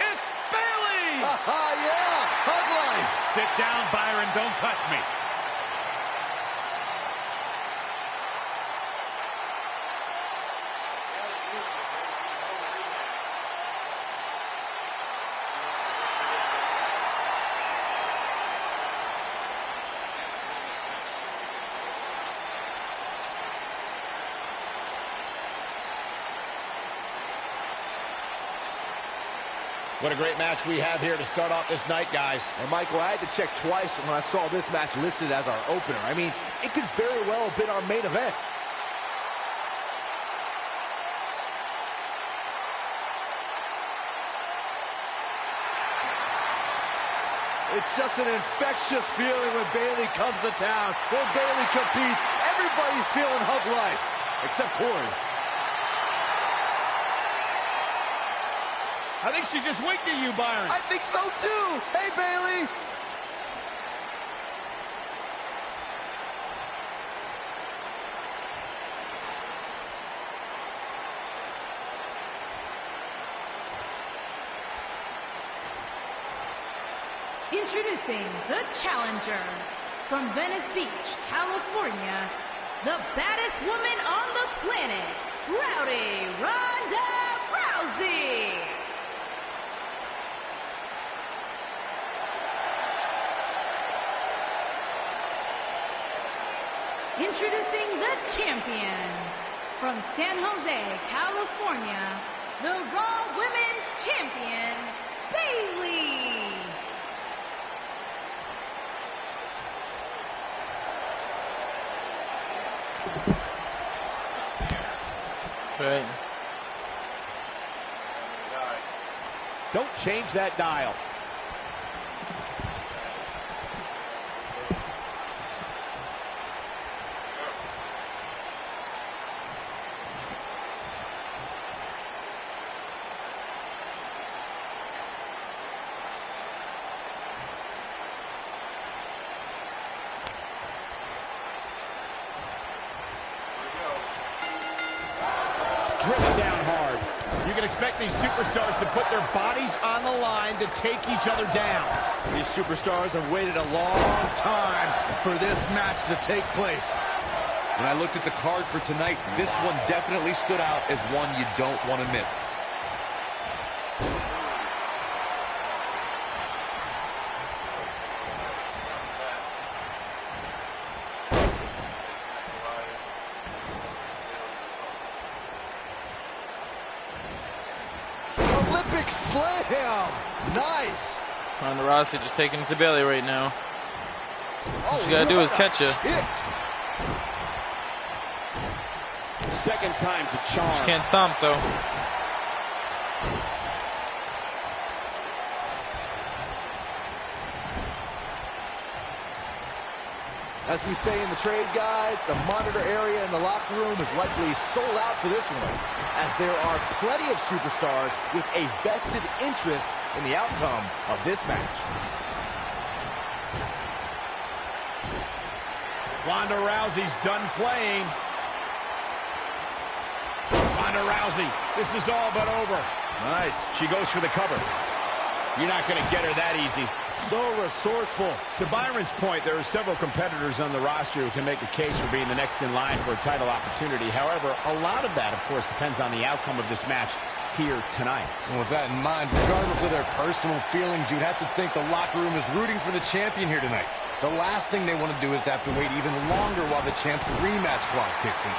G: It's Bayley. Yeah, hug life.
E: Sit down, Byron. Don't touch me.
H: What a great match we have here to start off this night, guys.
G: And Michael, I had to check twice when I saw this match listed as our opener. I mean, it could very well have been our main event. It's just an infectious feeling when Bayley comes to town. When Bayley competes, everybody's feeling hug life, except Corey.
E: I think she just winked at you, Byron.
G: I think so too. Hey, Bayley.
D: Introducing the challenger from Venice Beach, California, the baddest woman on the planet, Rowdy Ronda Rousey. Introducing the champion from San Jose, California, the Raw Women's Champion, Bayley.
A: Right.
H: Don't change that dial. Driven down hard. You can expect these superstars to put their bodies on the line to take each other down.
G: These superstars have waited a long time for this match to take place.
F: When I looked at the card for tonight, this one definitely stood out as one you don't want to miss.
G: Olympic slam. Nice.
A: Ronda Rousey just taking it to Bayley right now.
G: All
A: All she gotta do is catch her.
H: Second time's a charm.
A: She can't stomp though.
G: As we say in the trade, guys, the monitor area in the locker room is likely sold out for this one, as there are plenty of superstars with a vested interest in the outcome of this match.
H: Ronda Rousey's done playing. Ronda Rousey, this is all but over. Nice. She goes for the cover. You're not going to get her that easy.
G: So resourceful.
H: To Byron's point, there are several competitors on the roster who can make a case for being the next in line for a title opportunity. However, a lot of that, of course, depends on the outcome of this match here tonight.
I: And with that in mind, regardless of their personal feelings, you'd have to think the locker room is rooting for the champion here tonight. The last thing they want to do is to have to wait even longer while the champ's rematch clause kicks in.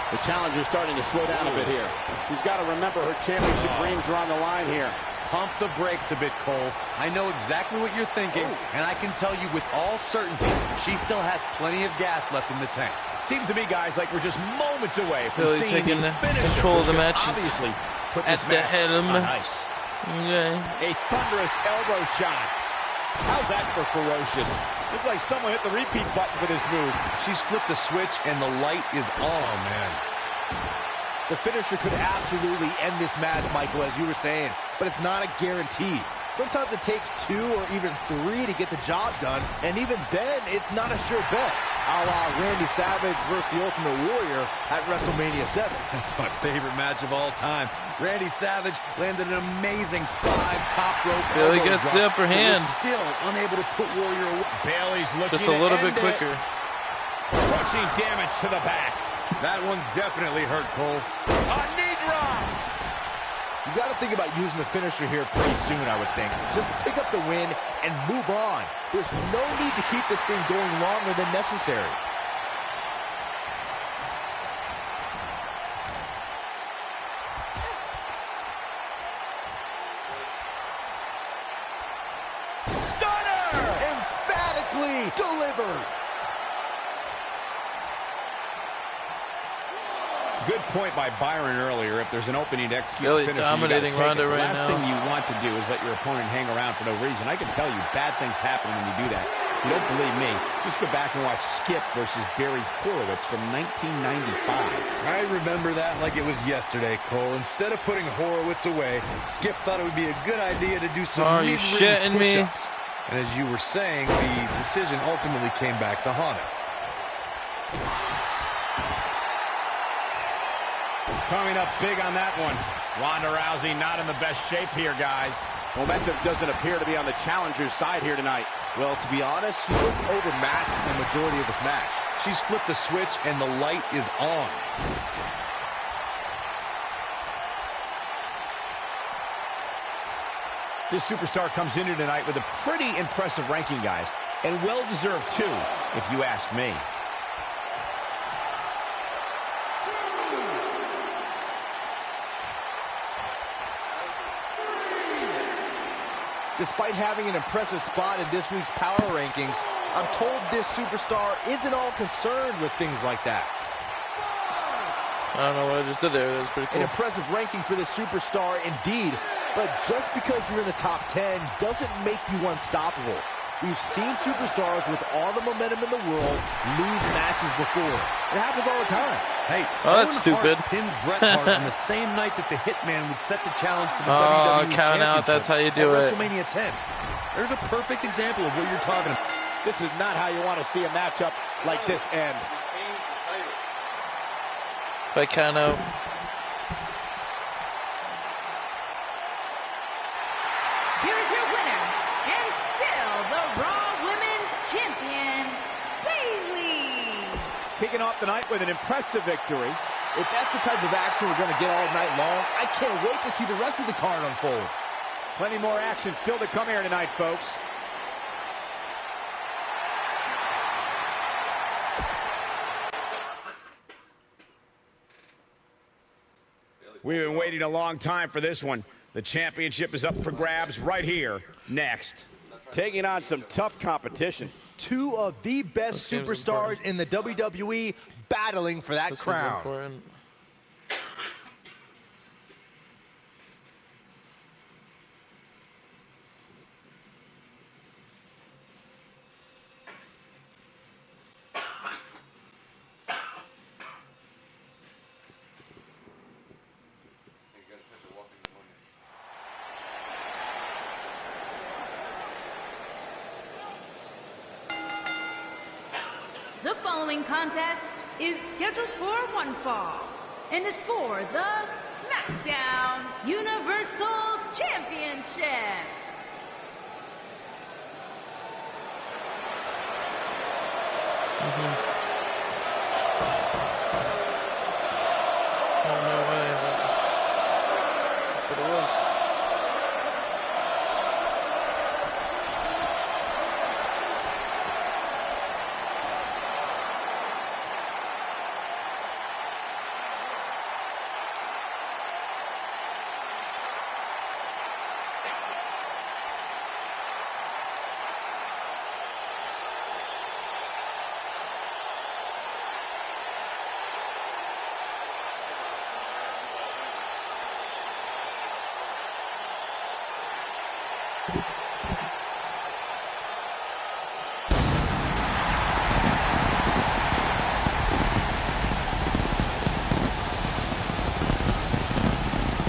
H: The challenger's starting to slow down a bit here. She's got to remember her championship dreams are on the line here.
F: Pump the brakes a bit, Cole. I know exactly what you're thinking, and I can tell you with all certainty, she still has plenty of gas left in the tank.
H: Seems to me, guys, like we're just moments away from
A: Bayley
H: seeing
A: taking
H: the finisher,
A: control of the
H: which could
A: match.
H: obviously put
A: At
H: this
A: the
H: match
A: helm.
H: on ice.
A: Okay.
H: A thunderous elbow shot. How's that for ferocious? Looks like someone hit the repeat button for this move.
F: She's flipped the switch, and the light is on.
I: Oh, man.
G: The finisher could absolutely end this match, Michael, as you were saying, but it's not a guarantee. Sometimes it takes 2 or even 3 to get the job done, and even then, it's not a sure bet. A la Randy Savage versus the Ultimate Warrior at WrestleMania 7.
F: That's my favorite match of all time. Randy Savage landed an amazing 5 top rope
A: Bayley
F: elbow
A: gets
F: drop,
A: the upper
F: but
A: hand.
F: was still unable to put Warrior away.
H: Bayley's looking
A: Just a little
H: to
A: bit
H: end it.
A: quicker.
H: Crushing damage to the back.
I: That one definitely hurt, Cole.
H: A knee drop.
G: You got to think about using the finisher here pretty soon, I would think. Just pick up the win and move on. There's no need to keep this thing going longer than necessary. WWE delivered.
H: Good point by Byron earlier. If there's an opening to execute
A: Really
H: the finisher,
A: dominating
H: you gotta take
A: Ronda
H: it. The
A: right
H: last
A: now.
H: thing you want to do is let your opponent hang around for no reason. I can tell you, bad things happen when you do that. If you don't believe me, just go back and watch Skip versus Barry Horowitz from 1995.
I: I remember that like it was yesterday, Cole. Instead of putting Horowitz away, Skip thought it would be a good idea to do some
A: Are you
I: mid-ring
A: shitting me?
I: push-ups. And as you were saying, the decision ultimately came back to haunt him.
H: Coming up big on that one. Ronda Rousey not in the best shape here, guys.
E: Momentum doesn't appear to be on the challenger's side here tonight.
G: Well, to be honest, she's looked overmatched for the majority of this match.
I: She's flipped the switch, and the light is on.
H: This superstar comes in here tonight with a pretty impressive ranking, guys. And well-deserved, too, if you ask me.
G: Despite having an impressive spot in this week's power rankings, I'm told this superstar isn't all concerned with things like that.
A: I don't know what I just did there. That was pretty cool.
G: An impressive ranking for this superstar indeed, but just because you're in the top 10 doesn't make you unstoppable. We've seen superstars with all the momentum in the world lose matches before. It happens all the time.
I: Hey,
A: Oh, that's
I: Owen
A: stupid.
I: Hart pinned Bret Hart on the same night that the Hitman would set the challenge for the
A: Oh,
I: WWE
A: count out,
I: Championship
A: that's how you do
I: at
A: it.
I: WrestleMania 10. There's a perfect example of what you're talking about.
E: This is not how you want to see a matchup like this end.
A: If I count out.
D: Here is your winner, and still the Raw Women's Champion, Bayley.
E: Kicking off the night with an impressive victory.
G: If that's the type of action we're going to get all night long, I can't wait to see the rest of the card unfold.
E: Plenty more action still to come here tonight, folks. We've been waiting a long time for this one. The championship is up for grabs right here, next. Taking on some tough competition.
G: Two of the best
A: This game's
G: superstars
A: important.
G: in the WWE battling for that
A: This one's
G: crown.
A: important.
D: The following contest is scheduled for one fall and is for the SmackDown Universal Championship.
A: Oh, no way. That's what it was.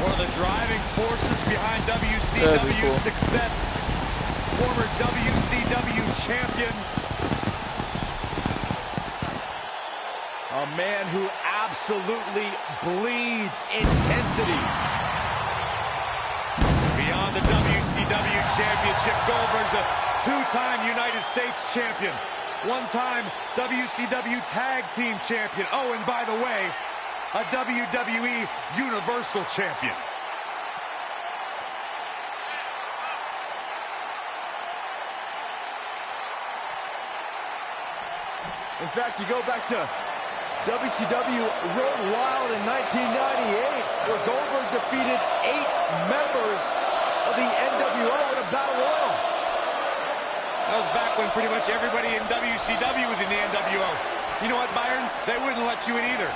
E: One of the driving forces behind
A: That'd be
E: WCW's
A: cool.
E: success. Former WCW champion. A man who absolutely bleeds intensity. Beyond the WCW championship, Goldberg's a two-time United States champion. One-time WCW tag team champion. Oh, and by the way, a WWE Universal Champion.
G: In fact, you go back to WCW Road Wild in 1998, where Goldberg defeated 8 members of the NWO in a battle royal.
E: That was back when pretty much everybody in WCW was in the NWO. You know what, Byron? They wouldn't let you in either.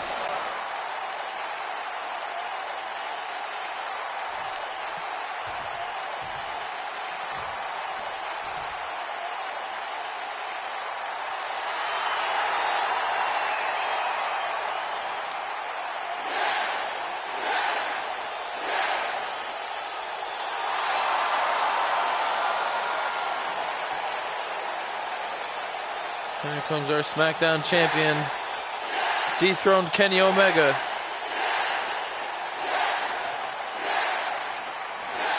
A: Here comes our SmackDown champion, dethroned Kenny Omega.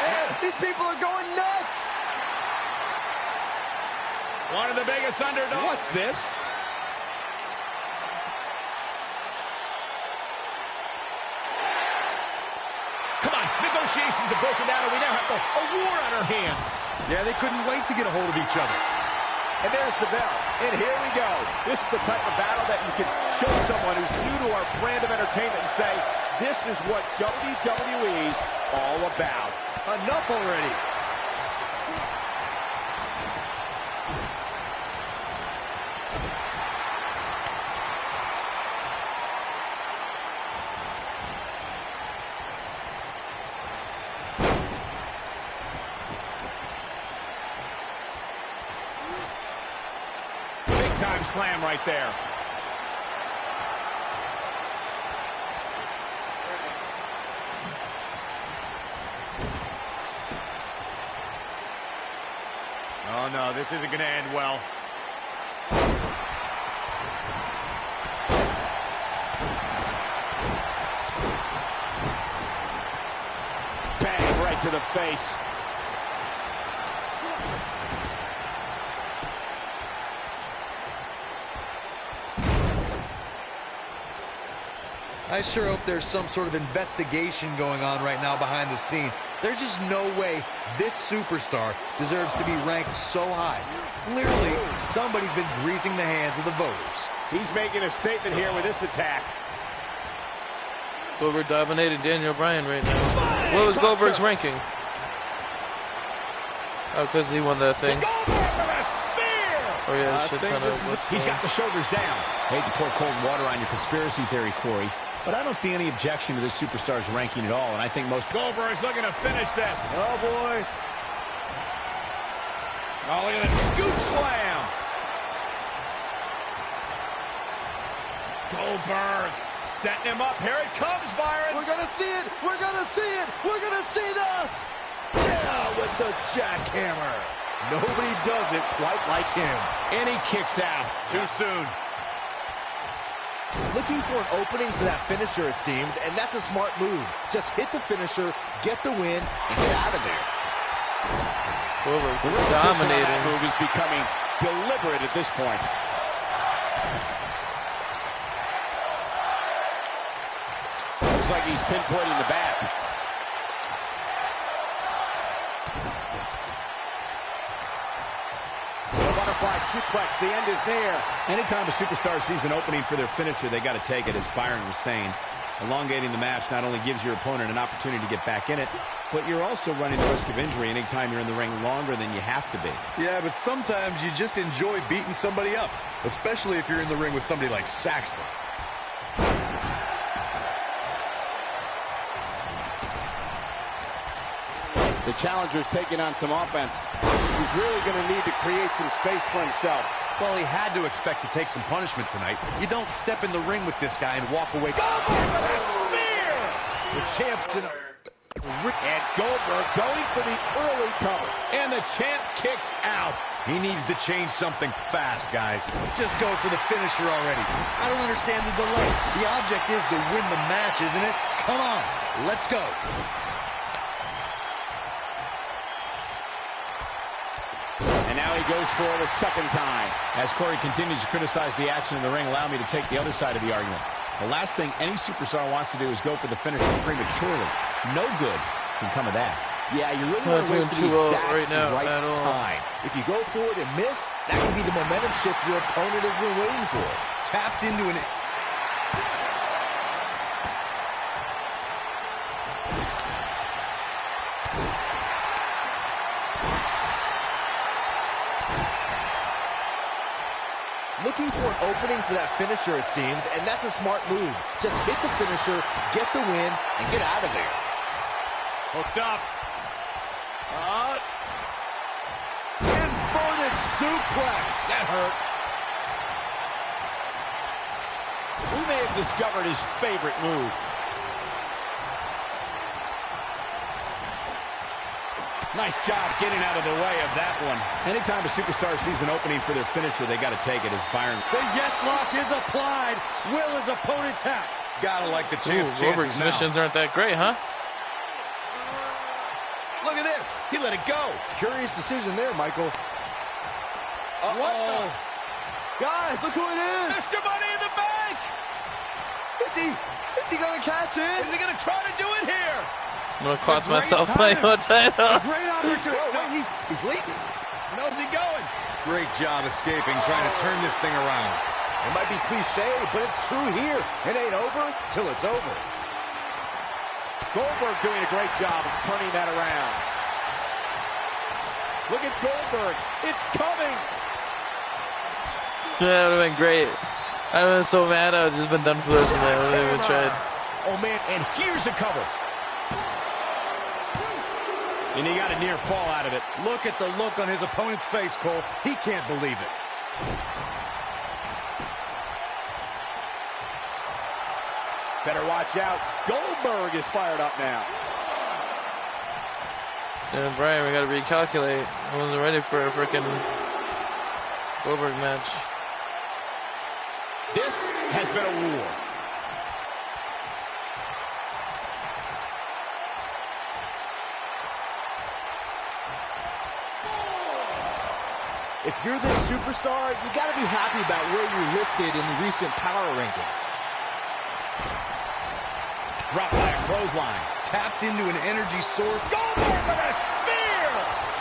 G: Man, these people are going nuts!
E: One of the biggest underdogs.
H: What's this? Come on, negotiations have broken down, and we now have a war on our hands.
F: Yeah, they couldn't wait to get a hold of each other.
H: And there's the bell. And here we go. This is the type of battle that you can show someone who's new to our brand of entertainment and say, this is what WWE's all about.
G: Enough already.
H: Time slam right there.
E: Oh no, this isn't going to end well.
H: Bang right to the face.
F: I sure hope there's some sort of investigation going on right now behind the scenes. There's just no way this superstar deserves to be ranked so high. Clearly, somebody's been greasing the hands of the voters.
H: He's making a statement here with this attack.
A: Goldberg dominated Daniel Bryan right now. What was Goldberg's ranking? Oh, because he won that thing. Oh yeah, shit ton of.
H: He's got the shoulders down. Hate to pour cold water on your conspiracy theory, Corey, but I don't see any objection to this superstar's ranking at all, and I think most...
E: Goldberg's looking to finish this.
G: Oh, boy.
E: Oh, look at that scoop slam. Goldberg setting him up. Here it comes, Byron.
G: We're going to see it. We're going to see it. We're going to see the... Down with the jackhammer. Nobody does it quite like him.
H: And he kicks out.
E: Too soon.
G: Looking for an opening for that finisher, it seems, and that's a smart move. Just hit the finisher, get the win, and get out of there.
A: Goldberg
H: The repetition on
A: dominating.
H: that move is becoming deliberate at this point. Looks like he's pinpointing the back. Butterfly suplex, the end is near. Anytime a superstar sees an opening for their finisher, they got to take it, as Byron was saying. Elongating the match not only gives your opponent an opportunity to get back in it, but you're also running the risk of injury anytime you're in the ring longer than you have to be.
I: Yeah, but sometimes you just enjoy beating somebody up, especially if you're in the ring with somebody like Saxton.
H: The challenger's taking on some offense. He's really going to need to create some space for himself.
F: Well, he had to expect to take some punishment tonight. You don't step in the ring with this guy and walk away.
H: Goldberg with a spear!
G: The champ's in
H: And Goldberg going for the early cover. And the champ kicks out.
F: He needs to change something fast, guys. Just go for the finisher already. I don't understand the delay. The object is to win the match, isn't it? Come on, let's go.
H: And now he goes for it a second time. As Corey continues to criticize the action in the ring, allow me to take the other side of the argument. The last thing any superstar wants to do is go for the finisher prematurely. No good can come of that.
G: Yeah, you really want to wait for the exact
A: right now,
G: right
A: at all.
G: time. If you go for it and miss, that can be the momentum shift your opponent has been waiting for.
F: Tapped into an...
G: looking for an opening for that finisher, it seems, and that's a smart move. Just hit the finisher, get the win, and get out of there.
E: Hooked up.
G: Inverted suplex.
E: That hurt. We may have discovered his favorite move. Nice job getting out of the way of that one. Anytime a superstar sees an opening for their finisher, they got to take it as Byron.
H: The yes lock is applied. Will his opponent tap?
I: Gotta like the champ's
A: Goldberg's
I: chances now.
A: submissions aren't that great, huh?
G: Look at this. He let it go. Curious decision there, Michael.
E: Uh-oh.
G: Guys, look who it is.
E: Mr. Money in the Bank!
G: Is he going to cash in?
E: Is he going to try to do it here?
A: I'm gonna cost myself my own title.
H: Great opportunity.
G: Oh, wait, he's leaving.
E: How's he going?
I: Great job escaping, trying to turn this thing around.
G: It might be cliche, but it's true here. It ain't over till it's over.
E: Goldberg doing a great job of turning that around. Look at Goldberg. It's coming.
A: Yeah, that would have been great. I would have been so mad. I would have just been done for this and I wouldn't even tried.
E: Oh, man, and here's a cover. And he got a near fall out of it.
F: Look at the look on his opponent's face, Cole. He can't believe it.
E: Better watch out. Goldberg is fired up now.
A: Yeah, Brian, we gotta recalculate. I wasn't ready for a freaking Goldberg match.
E: This has been a war.
G: If you're this superstar, you got to be happy about where you're listed in the recent power rankings.
E: Dropped by a clothesline.
F: Tapped into an energy source.
E: Goldberg with a spear!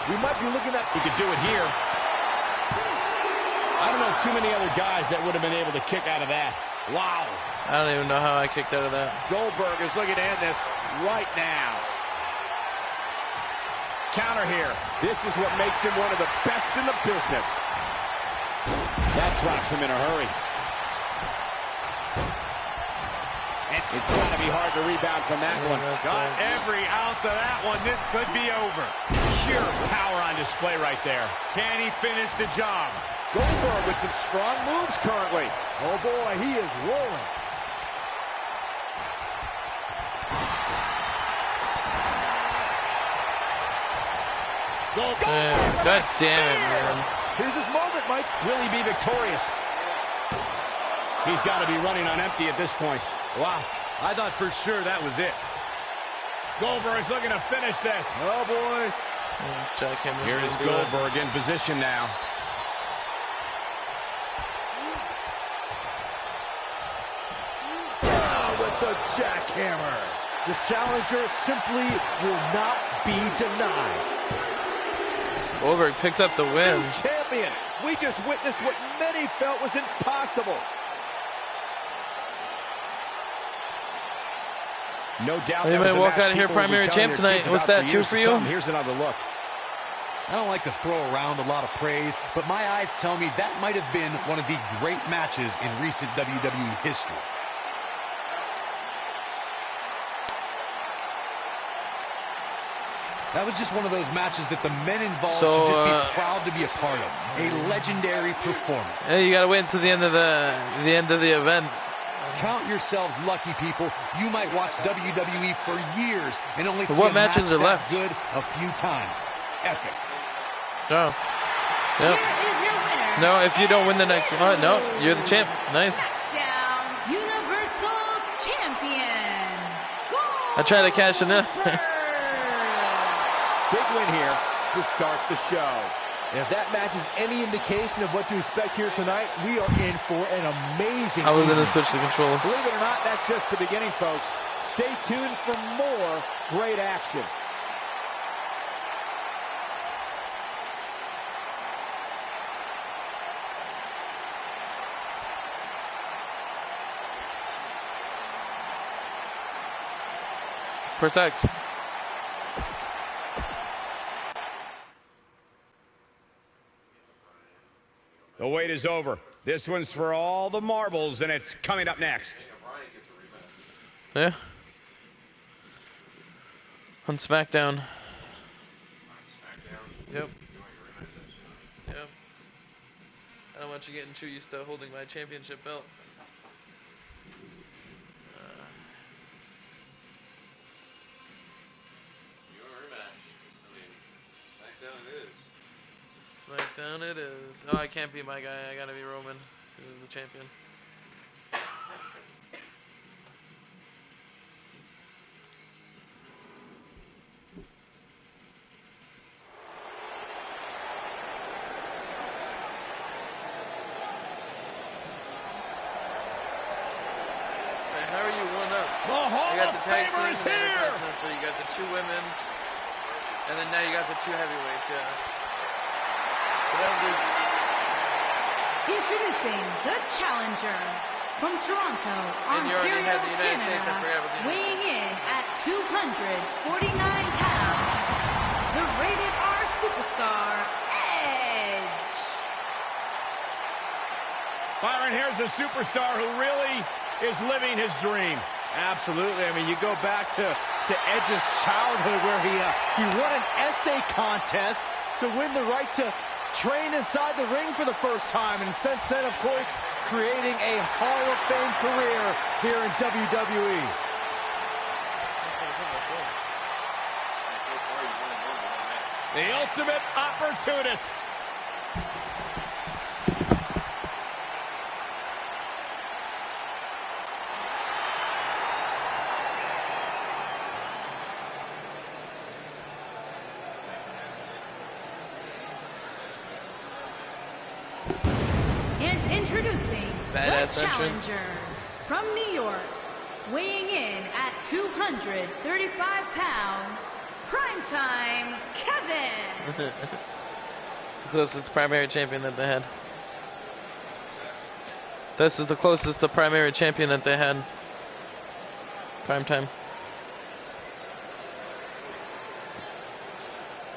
G: We might be looking at...
E: He could do it here. I don't know too many other guys that would have been able to kick out of that. Wow.
A: I don't even know how I kicked out of that.
E: Goldberg is looking to end this right now. Counter here. This is what makes him one of the best in the business. That drops him in a hurry. And it's got to be hard to rebound from that one. Got every ounce of that one. This could be over. Pure power on display right there. Can he finish the job? Goldberg with some strong moves currently.
G: Oh, boy, he is rolling.
A: Man, God damn it, man.
G: Here's his moment, Mike.
E: Will he be victorious? He's got to be running on empty at this point.
F: Wow, I thought for sure that was it.
E: Goldberg is looking to finish this.
G: Oh, boy.
E: Here is Goldberg in position now.
G: Down with the jackhammer. The challenger simply will not be denied.
A: Goldberg picks up the win.
E: New champion. We just witnessed what many felt was impossible. No doubt.
A: He might walk out of here primary champ tonight. What's that, two for you?
E: Here's another look.
F: I don't like to throw around a lot of praise, but my eyes tell me that might have been one of the great matches in recent WWE history. That was just one of those matches that the men involved should just be proud to be a part of. A legendary performance.
A: Hey, you gotta wait until the end of the event.
F: Count yourselves lucky, people. You might watch WWE for years and only see
A: what
F: a match
A: matches are
F: that
A: left?
F: good a few times. Epic.
A: No. Yep.
D: Here is your winner.
A: No, if you don't win the next one, no, you're the champ. Nice.
D: SmackDown Universal Champion.
A: I tried to cash it in.
E: Big win here to start the show.
G: And if that match is any indication of what to expect here tonight, we are in for an amazing
A: I was
G: evening.
A: gonna switch the controls.
E: Believe it or not, that's just the beginning, folks. Stay tuned for more great action.
A: Press X.
E: The wait is over.
H: This one's for all the marbles, and it's coming up next.
A: Yeah. On SmackDown. Yep. Yep. I don't want you getting too used to holding my championship belt. SmackDown it is. Oh, I can't be my guy. I gotta be Roman. This is the champion. How are you one up?
H: The Hall
A: You got
H: of
A: the tag team,
H: Famer
A: and
H: is
A: then
H: here!
A: so you got the 2 women's, and then now you got the 2 heavyweights, yeah.
D: Introducing the challenger from Toronto,
A: And you already
D: Ontario,
A: had the United States, I forgot about the United
D: weighing in at 249 pounds, the rated R superstar, Edge.
H: Byron, here's a superstar who really is living his dream.
G: Absolutely. I mean, you go back to Edge's childhood where he won an essay contest to win the right to train inside the ring for the first time. And since then, of course, creating a Hall of Fame career here in WWE.
H: The ultimate opportunist.
D: And introducing
A: Badass
D: the
A: entrance.
D: challenger from New York, weighing in at 235 pounds, primetime Kevin.
A: It's the closest primary champion that they had. This is the closest to primary champion that they had. Prime time.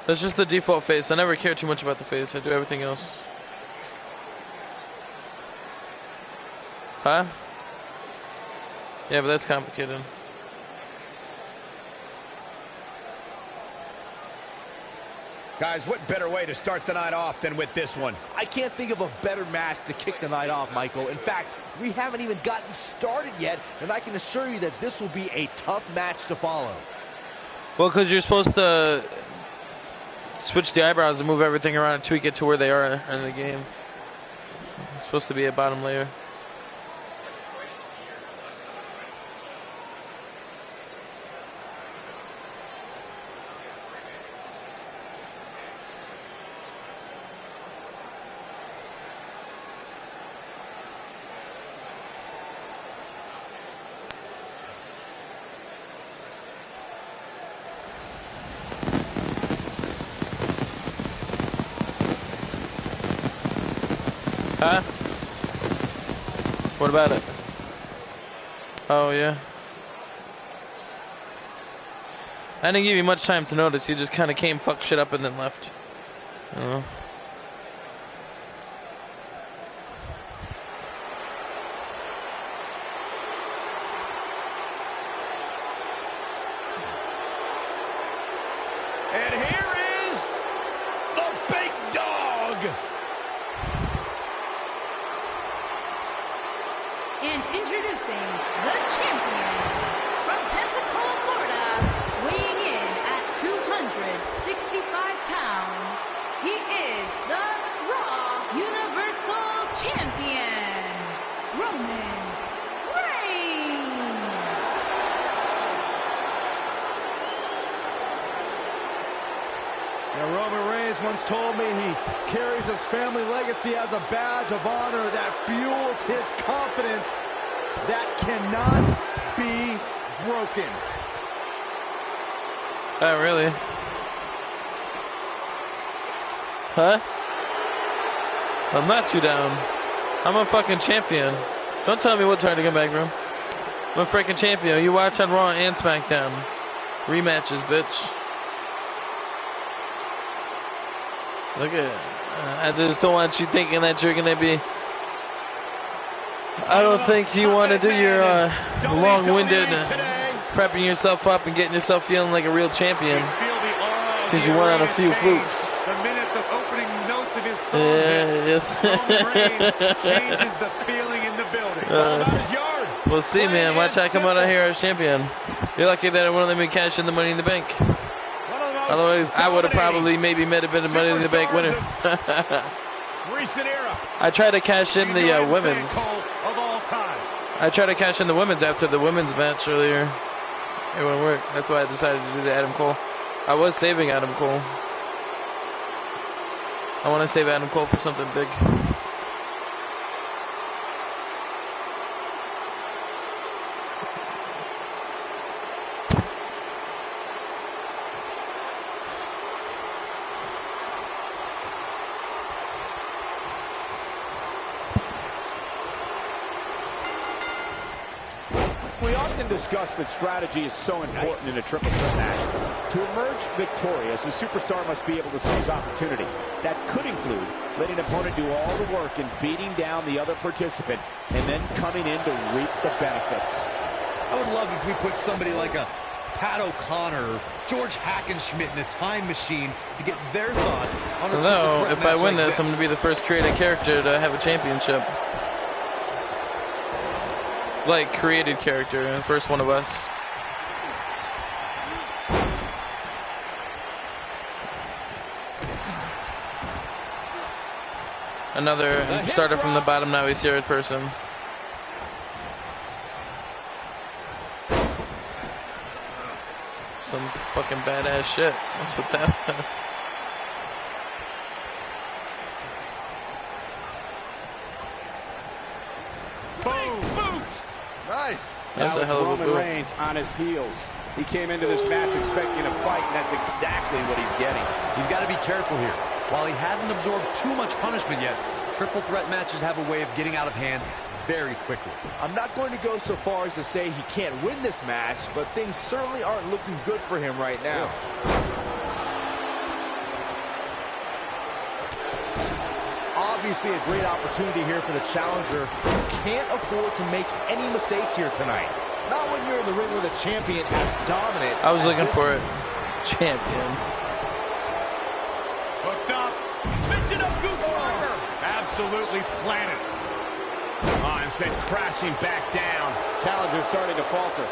A: That's just the default face. I never care too much about the face. I do everything else. Huh? Yeah, but that's complicated.
H: Guys, what better way to start the night off than with this one?
G: I can't think of a better match to kick the night off, Michael. In fact, we haven't even gotten started yet, and I can assure you that this will be a tough match to follow.
A: Well, because you're supposed to switch the eyebrows and move everything around and tweak it to where they are in the game. It's supposed to be a bottom layer. Huh? What about it? Oh, yeah. I didn't give you much time to notice. You just kind of came, fucked shit up, and then left. I don't know.
H: And here is the big dog.
D: And introducing the champion from Pensacola, Florida, weighing in at 265 pounds. He is the Raw Universal Champion, Roman Reigns.
G: Now, Roman Reigns once told me he carries his family legacy as a badge of honor that fuels his confidence that cannot be broken.
A: Oh, really? Huh? I'm not too down. I'm a fucking champion. Don't tell me what's hard to come back from. I'm a freaking champion. You watch on Raw and SmackDown. Rematches, bitch. Look at it. I just don't want you thinking that you're gonna be I don't think you want to do your long-winded prepping yourself up and getting yourself feeling like a real champion because you went on a few flukes.
E: The minute the opening notes of his song Roman Reigns changes the feeling in the building.
A: We'll see, man. Watch I come out of here as champion. You're lucky that I won't let me cash in the Money in the Bank. Otherwise, I would have probably maybe been a Money in the Bank winner. I tried to cash in the women's. I tried to cash in the women's after the women's match earlier. It wouldn't work. That's why I decided to do the Adam Cole. I was saving Adam Cole. I want to save Adam Cole for something big.
H: We often discuss that strategy is so important in a triple threat match. To emerge victorious, a superstar must be able to seize opportunity. That could include letting an opponent do all the work and beating down the other participant, and then coming in to reap the benefits.
F: I would love if we put somebody like a Pat O'Connor, George Hackenschmidt in a time machine to get their thoughts on a triple threat
A: if
F: match
A: I win
F: like
A: this, I'm going to be the first created character to have a championship. Like created character, first one of us. Another started from the bottom, now he's third person. Some fucking badass shit. That's what that was.
G: Nice.
H: Now it's Roman Reigns on his heels. He came into this match expecting a fight, and that's exactly what he's getting.
F: He's got to be careful here. While he hasn't absorbed too much punishment yet, triple threat matches have a way of getting out of hand very quickly.
G: I'm not going to go so far as to say he can't win this match, but things certainly aren't looking good for him right now. Obviously a great opportunity here for the challenger. You can't afford to make any mistakes here tonight. Not when you're in the ring with a champion as dominant.
A: I was looking for it. Champion.
E: Hooked up. Mention of Goose Armor. Absolutely planted. And sent crashing back down.
H: Challenger starting to falter.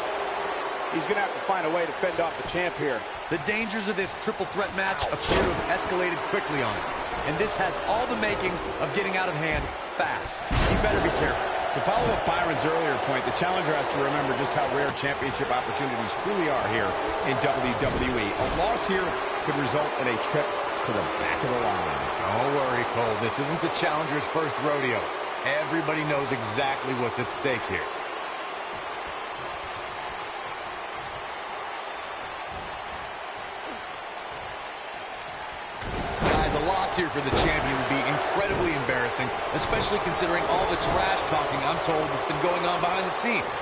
H: He's going to have to find a way to fend off the champ here.
F: The dangers of this triple threat match appear to have escalated quickly on him. And this has all the makings of getting out of hand fast. He better be careful.
H: To follow up Byron's earlier point, the challenger has to remember just how rare championship opportunities truly are here in WWE. A loss here could result in a trip to the back of the line.
I: Don't worry, Cole. This isn't the challenger's first rodeo. Everybody knows exactly what's at stake here.
F: Here for the champion would be incredibly embarrassing, especially considering all the trash talking I'm told that's been going on behind the scenes.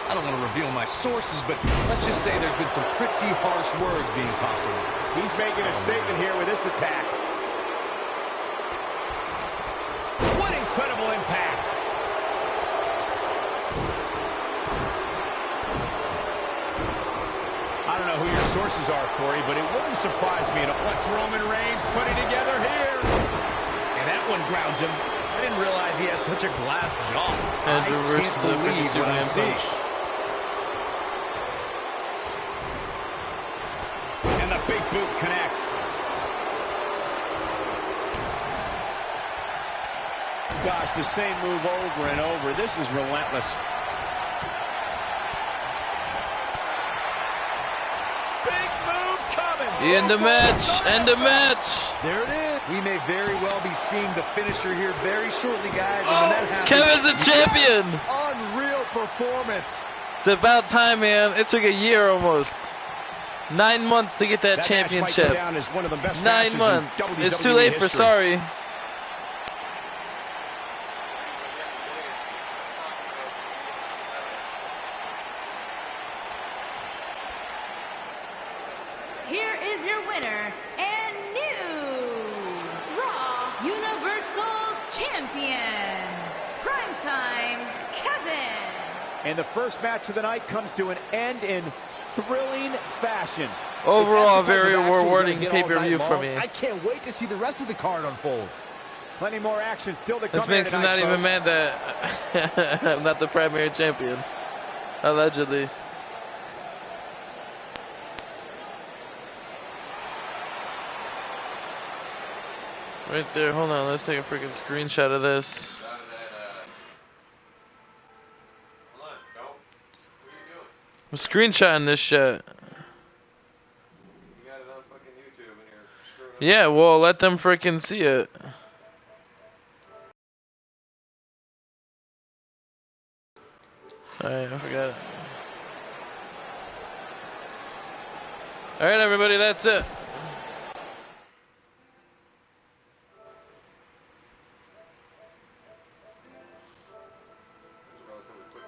F: I don't want to reveal my sources, but let's just say there's been some pretty harsh words being tossed around.
H: He's making a statement here with this attack.
E: What incredible impact! I don't know who your sources are, Corey, but it wouldn't surprise me at all. What's Roman Reigns putting together here? And that one grounds him. I didn't realize he had such a glass jaw.
F: I can't believe what I'm seeing.
E: And the big boot connects.
H: Gosh, the same move over and over. This is relentless.
A: End the match! End the match!
F: There it is. We may very well be seeing the finisher here very shortly, guys. And when that happens,
A: Kevin's the champion!
G: Unreal performance.
A: It's about time, man. It took a year almost. 9 months to get that championship.
H: Down as one of the best
A: 9 months. It's too late for sorry.
D: Here is your winner and new Raw Universal Champion, Primetime
H: And the first match of the night comes to an end in thrilling fashion.
A: Overall, very rewarding pay-per-view for me.
G: I can't wait to see the rest of the card unfold.
H: Plenty more action still to come.
A: This makes me not even mad that I'm not the primary champion. Allegedly. Right there, hold on, let's take a freaking screenshot of this.
C: Hold on, go. What are you doing?
A: I'm screenshotting this shit.
C: You got it on fucking YouTube and you're screwing up.
A: Yeah, well, let them freaking see it. Alright, I forgot it. Alright, everybody, that's it.